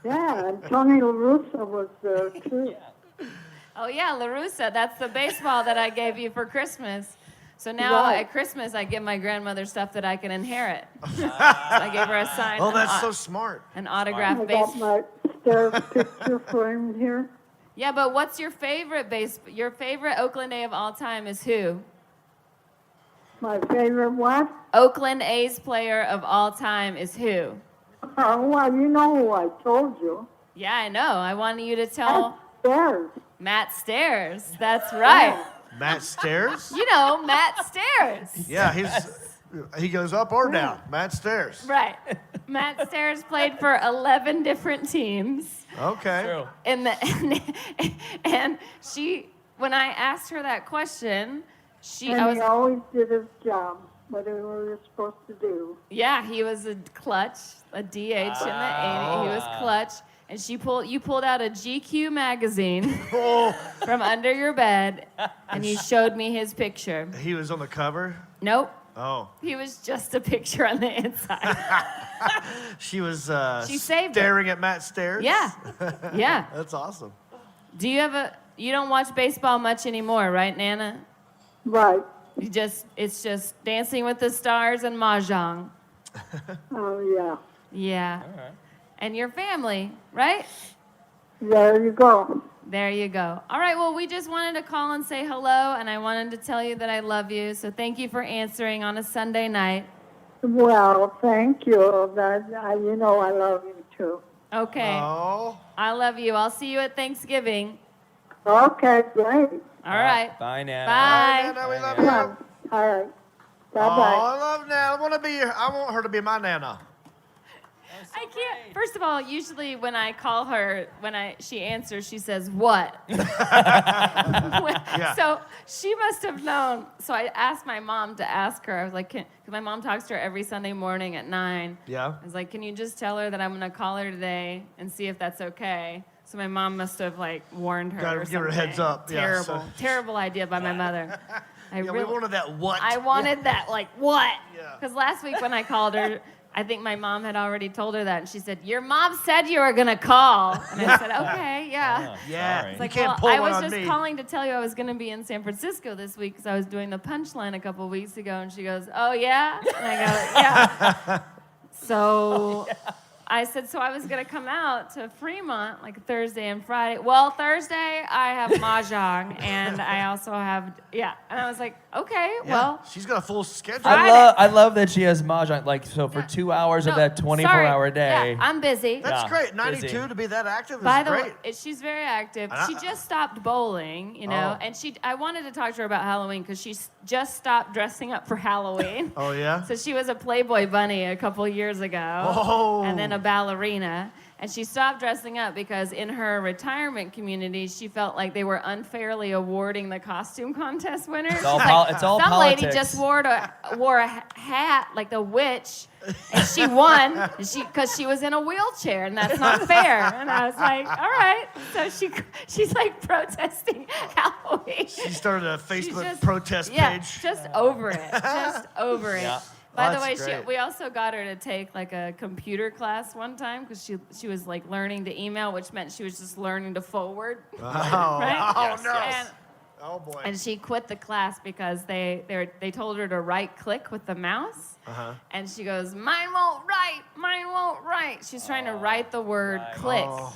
Speaker 5: Yeah, and Tony La Russa was there too.
Speaker 1: Oh yeah, LaRussa. That's the baseball that I gave you for Christmas. So now
Speaker 5: Right.
Speaker 1: at Christmas I give my grandmother stuff that I can inherit. So I gave her a signed
Speaker 2: Oh, that's so smart.
Speaker 1: an
Speaker 5: I
Speaker 1: autographed
Speaker 5: got
Speaker 1: baseball.
Speaker 5: my stairs picture framed here.
Speaker 1: Yeah, but what's your favorite Your favorite Oakland A of all time is who?
Speaker 5: My favorite what?
Speaker 1: Oakland A's player of all time is who?
Speaker 5: Well, you know who I told you.
Speaker 1: Yeah, I know. I wanted you to tell
Speaker 5: Stairs.
Speaker 1: Matt Stairs. That's right.
Speaker 2: Matt Stairs?
Speaker 1: You know, Matt Stairs.
Speaker 2: Yeah, he goes up or down. Matt Stairs.
Speaker 1: Right. Matt Stairs played for 11 different teams.
Speaker 2: Okay.
Speaker 4: True.
Speaker 1: And she, when I asked her that question,
Speaker 5: And he always did his job, whatever he was supposed to do.
Speaker 1: yeah, he was a clutch, a DH in the 80s. He was clutch. And you pulled out a GQ magazine from under your bed, and you showed me his picture.
Speaker 2: He was on the cover.
Speaker 1: Nope.
Speaker 2: Oh.
Speaker 1: He was just a picture on the inside.
Speaker 2: She was
Speaker 1: She saved it.
Speaker 2: staring at Matt Stairs.
Speaker 1: Yeah. Yeah.
Speaker 2: That's awesome.
Speaker 1: Do you you don't watch baseball much anymore, right, Nana?
Speaker 5: Right.
Speaker 1: It's just Dancing with the Stars and Mahjong.
Speaker 5: Oh, yeah.
Speaker 1: Yeah. And your family, right?
Speaker 5: There you go.
Speaker 1: There you go. All right, well, we just wanted to call and say hello, and I wanted to tell you that I love you. So thank you for answering on a Sunday night.
Speaker 5: Well, thank you. You know I love you, too.
Speaker 1: Okay.
Speaker 2: Oh.
Speaker 1: I love you. I'll see you at Thanksgiving.
Speaker 5: Okay, great.
Speaker 1: All right.
Speaker 4: Bye, Nana.
Speaker 1: Bye.
Speaker 2: Nana, we love
Speaker 5: Come
Speaker 2: you.
Speaker 5: on. All right.
Speaker 2: Oh,
Speaker 5: Bye-bye.
Speaker 2: I love Nana. I want her to be my Nana.
Speaker 1: I can't. First of all, usually when I call her, she answers, she says, "What?" So she must have known. So I asked my mom to ask her. I was like, because my mom talks to her every Sunday morning at 9.
Speaker 2: Yeah.
Speaker 1: I was like, "Can you just tell her that I'm gonna call her today and see if that's okay?" So my mom must have warned her.
Speaker 2: Gotta
Speaker 1: or
Speaker 2: give her a
Speaker 1: something.
Speaker 2: heads up. Yeah,
Speaker 1: Terrible,
Speaker 2: so-
Speaker 1: terrible idea by my mother.
Speaker 2: We wanted that what.
Speaker 1: I wanted that, what?
Speaker 2: Yeah.
Speaker 1: Because last week when I called her, I think my mom had already told her that, and she said, "Your mom said you were gonna call," and I said, "Okay, yeah."
Speaker 2: Yeah.
Speaker 4: Sorry.
Speaker 1: It's
Speaker 2: You can't pull
Speaker 1: I
Speaker 2: one
Speaker 1: was
Speaker 2: on
Speaker 1: just
Speaker 2: me.
Speaker 1: calling to tell you I was gonna be in San Francisco this week because I was doing the Punchline a couple weeks ago, and she goes, "Oh yeah," and I go, "Yeah." So. I said, so I was going to come out to Fremont Thursday and Friday. Well, Thursday I have Mahjong, and I also have, And I was like, okay,
Speaker 2: Yeah.
Speaker 1: well.
Speaker 2: She's got a full schedule.
Speaker 1: Friday.
Speaker 4: I love that she has mahjong. So for 2 hours of
Speaker 1: No,
Speaker 4: that 24-hour day.
Speaker 1: Yeah, I'm busy.
Speaker 2: That's
Speaker 4: Yeah,
Speaker 2: great. 92
Speaker 4: busy.
Speaker 2: to be that active is
Speaker 1: By the
Speaker 2: great.
Speaker 1: way, she's very active.
Speaker 2: And
Speaker 1: She just stopped bowling,
Speaker 2: Oh.
Speaker 1: and I wanted to talk to her about Halloween because she just stopped dressing up for Halloween.
Speaker 2: Oh, yeah?
Speaker 1: So she was a Playboy bunny a couple years ago.
Speaker 2: Oh.
Speaker 1: And then a ballerina. And she stopped dressing up because in her retirement community, she felt like they were unfairly awarding the costume contest winners.
Speaker 4: It's all,
Speaker 1: She's
Speaker 4: it's all
Speaker 1: some
Speaker 4: politics.
Speaker 1: lady just wore a hat like the witch, and she won because she was in a wheelchair, and that's not fair. And I was like, all right. So she's like protesting Halloween.
Speaker 2: She started a Facebook
Speaker 1: just-
Speaker 2: protest
Speaker 1: Yeah,
Speaker 2: page.
Speaker 1: just over it. Just over it.
Speaker 4: Yeah.
Speaker 1: By
Speaker 2: Oh,
Speaker 1: the way,
Speaker 2: that's great.
Speaker 1: we also got her to take like a computer class one time because she was like learning to email, which meant she was just learning to forward.
Speaker 2: Oh,
Speaker 1: Right?
Speaker 2: oh
Speaker 4: Yes,
Speaker 2: no.
Speaker 1: And,
Speaker 2: Oh boy.
Speaker 1: and she quit the class because they told her to right click with the mouse. And she goes, mine won't write. She's trying to write the word
Speaker 4: Right.
Speaker 1: click
Speaker 2: Oh.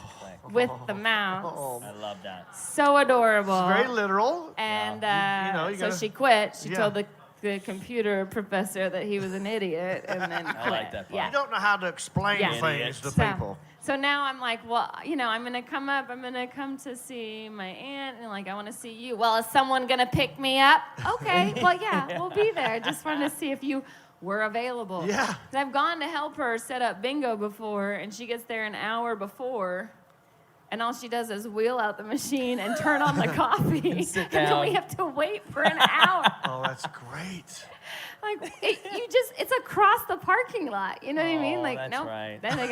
Speaker 1: with the mouse.
Speaker 4: I love that.
Speaker 1: So adorable.
Speaker 2: Very literal.
Speaker 1: And
Speaker 2: You know, you
Speaker 1: so
Speaker 2: gotta-
Speaker 1: she quit. She
Speaker 2: Yeah.
Speaker 1: told the computer professor that he was an idiot, and then quit.
Speaker 4: I like that part.
Speaker 1: Yeah.
Speaker 2: You don't know how to explain
Speaker 1: Yeah.
Speaker 2: things to
Speaker 1: So-
Speaker 2: people.
Speaker 1: So now I'm like, well, I'm gonna come up. I'm gonna come to see my aunt, and like, I want to see you. Well, is someone gonna pick me up? Okay. Well, yeah, we'll be there. I just wanted to see if you were available.
Speaker 2: Yeah.
Speaker 1: 'Cause I've gone to help her set up bingo before, and she gets there an hour before. And all she does is wheel out the machine and turn on the coffee.
Speaker 4: And sit
Speaker 1: then
Speaker 4: down.
Speaker 1: we have to wait for an hour.
Speaker 2: Oh, that's great.
Speaker 1: Like, it's across the parking lot. You know what I mean?
Speaker 4: Oh,
Speaker 1: Like,
Speaker 4: that's
Speaker 1: nope.
Speaker 4: right.
Speaker 1: Then they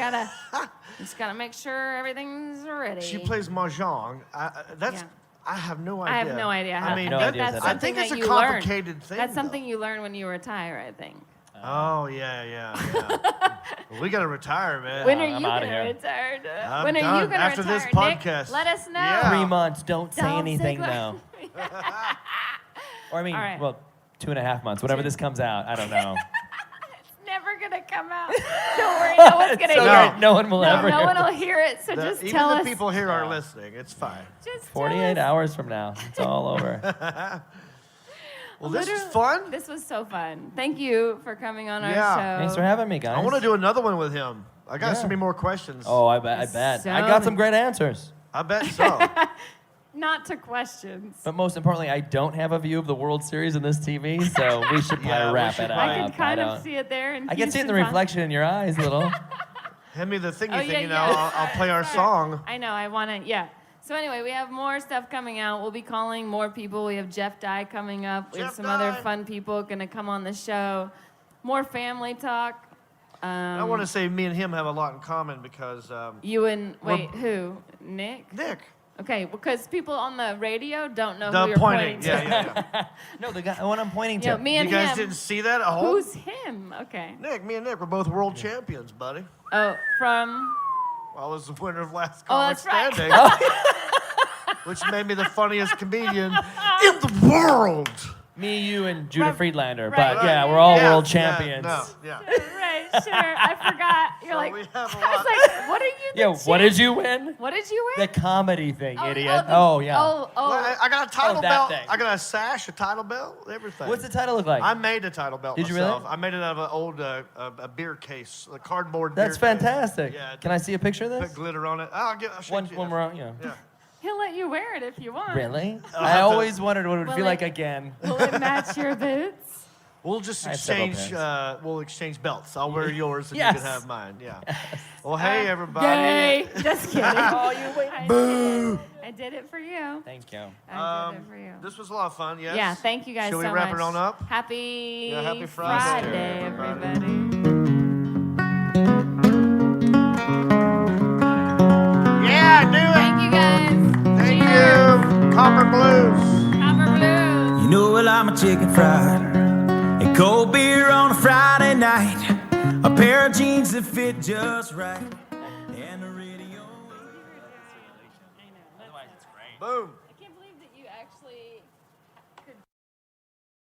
Speaker 1: just gotta make sure everything's ready.
Speaker 2: She plays mahjong.
Speaker 1: Yeah.
Speaker 2: I have no idea.
Speaker 1: I have no idea how.
Speaker 2: I mean,
Speaker 4: No idea
Speaker 1: that's
Speaker 4: what
Speaker 2: I
Speaker 4: that
Speaker 1: something
Speaker 2: think it's
Speaker 1: that
Speaker 2: a
Speaker 1: you learn.
Speaker 2: complicated thing.
Speaker 1: That's
Speaker 2: though.
Speaker 1: something you learn when you retire, I think.
Speaker 2: Oh yeah. Well, we gotta retire, man.
Speaker 1: When are
Speaker 4: I'm
Speaker 1: you
Speaker 4: outta
Speaker 1: gonna
Speaker 4: here.
Speaker 1: retire?
Speaker 2: I'm
Speaker 1: When are
Speaker 2: done.
Speaker 1: you gonna
Speaker 2: After
Speaker 1: retire?
Speaker 2: this
Speaker 1: Nick,
Speaker 2: podcast.
Speaker 1: let us know.
Speaker 2: Yeah.
Speaker 4: 3 months. Don't say
Speaker 1: Dolph
Speaker 4: anything
Speaker 1: Ziggler.
Speaker 4: now. Or I mean,
Speaker 1: All right.
Speaker 4: well, 2.5 months. Whenever this comes out, I don't know.
Speaker 1: It's never gonna come out. Don't worry, no one's gonna
Speaker 4: So
Speaker 1: hear it.
Speaker 4: no one will ever
Speaker 1: No
Speaker 4: hear
Speaker 1: one
Speaker 4: it.
Speaker 1: will hear it. So just
Speaker 2: Even
Speaker 1: tell
Speaker 2: the
Speaker 1: us.
Speaker 2: people here are listening. It's fine.
Speaker 1: Just tell
Speaker 4: 48
Speaker 1: us.
Speaker 4: hours from now, it's all over.
Speaker 2: Well, this was
Speaker 1: Literally-
Speaker 2: fun.
Speaker 1: This was so fun. Thank you for coming on our
Speaker 2: Yeah.
Speaker 1: show.
Speaker 4: Thanks for having me, guys.
Speaker 2: I want to do another one with him. I got
Speaker 4: Yeah.
Speaker 2: so many more questions.
Speaker 4: Oh, I bet.
Speaker 1: So
Speaker 4: I got some great answers.
Speaker 2: I bet so.
Speaker 1: Not to questions.
Speaker 4: But most importantly, I don't have a view of the World Series in this TV, so we should probably
Speaker 2: Yeah, we
Speaker 4: wrap
Speaker 2: should
Speaker 4: it up.
Speaker 2: probably-
Speaker 1: I can kind
Speaker 4: don't-
Speaker 1: of see it there.
Speaker 4: I can see it in the reflection in your eyes a little.
Speaker 2: Hand me the thingy
Speaker 1: Oh,
Speaker 2: thing,
Speaker 1: yeah,
Speaker 2: you know,
Speaker 1: yeah.
Speaker 2: I'll play our
Speaker 1: Sorry.
Speaker 2: song.
Speaker 1: I know. I want to. Yeah. So anyway, we have more stuff coming out. We'll be calling more people. We have Jeff Dye coming up. We have
Speaker 2: Jeff
Speaker 1: some other
Speaker 2: Dye.
Speaker 1: fun people going to come on the show. More family talk.
Speaker 2: I want to say me and him have a lot in common because
Speaker 1: You and who? Nick?
Speaker 2: Nick,
Speaker 1: Okay, because people on the radio don't know who
Speaker 2: the
Speaker 1: you're pointing to.
Speaker 2: yeah.
Speaker 4: No, the one I'm pointing to.
Speaker 1: You know, me
Speaker 2: You
Speaker 1: and
Speaker 2: guys
Speaker 1: him.
Speaker 2: didn't see that at home?
Speaker 1: Who's him? Okay.
Speaker 2: Nick, me and Nick were both world champions, buddy.
Speaker 1: Oh, from.
Speaker 2: I was the winner of last
Speaker 1: Oh,
Speaker 2: comic
Speaker 1: that's right.
Speaker 2: standing, which made me the funniest comedian in the world.
Speaker 4: Me, you, and Judah
Speaker 1: Right.
Speaker 4: Friedlander.
Speaker 1: Right.
Speaker 4: But yeah, we're all
Speaker 2: Yeah,
Speaker 4: world
Speaker 2: yeah,
Speaker 4: champions.
Speaker 2: no, yeah.
Speaker 1: Right, sure. I forgot. You're
Speaker 2: So
Speaker 1: like.
Speaker 2: we have a
Speaker 1: I was
Speaker 2: lot.
Speaker 1: like, what are you? The
Speaker 4: Yeah, what
Speaker 1: champ?
Speaker 4: did you win?
Speaker 1: What did you
Speaker 4: The
Speaker 1: win?
Speaker 4: comedy thing, idiot.
Speaker 1: the-
Speaker 4: Oh, yeah.
Speaker 1: Oh,
Speaker 2: Well, I got a title
Speaker 4: that
Speaker 2: belt.
Speaker 4: thing.
Speaker 2: I got a sash, a title belt, everything.
Speaker 4: What's the title look like?
Speaker 2: I made a title belt
Speaker 4: Did you
Speaker 2: myself.
Speaker 4: really?
Speaker 2: I made it out of an old a beer case, a cardboard
Speaker 4: That's
Speaker 2: beer case.
Speaker 4: fantastic.
Speaker 2: Yeah,
Speaker 4: Can I see a picture of
Speaker 2: put
Speaker 4: this?
Speaker 2: glitter on it. I'll show
Speaker 4: One,
Speaker 2: you.
Speaker 4: one more, you know.
Speaker 2: Yeah.
Speaker 1: He'll let you wear it if you want.
Speaker 4: Really?
Speaker 2: I'll
Speaker 4: I
Speaker 2: have to-
Speaker 4: always wondered what it would
Speaker 1: Will
Speaker 4: feel
Speaker 1: it-
Speaker 4: like again.
Speaker 1: Will it match your boots?
Speaker 2: We'll just
Speaker 4: I have several
Speaker 2: exchange.
Speaker 4: pairs.
Speaker 2: We'll exchange belts. I'll wear yours and
Speaker 4: Yes.
Speaker 2: you can have mine. Yeah. Well, hey everybody.
Speaker 1: Yay! Just kidding.
Speaker 4: Oh, you wait.
Speaker 1: I did it for you.
Speaker 4: Thank you.
Speaker 1: I did it for you.
Speaker 2: This was a lot of fun. Yes.
Speaker 1: Yeah, thank you guys
Speaker 2: Shall
Speaker 1: so
Speaker 2: we wrap
Speaker 1: much.
Speaker 2: it on up?
Speaker 1: Happy,
Speaker 2: Yeah, happy Friday,
Speaker 1: Friday,
Speaker 2: everybody. Yeah, do it.
Speaker 1: Thank you guys.
Speaker 2: Thank
Speaker 1: Cheers.
Speaker 2: you. Copper Blues.
Speaker 1: Copper Blues.
Speaker 3: You know well I'm a chicken fried and cold beer on a Friday night, a pair of jeans that fit just right, and a radio.
Speaker 2: Boom.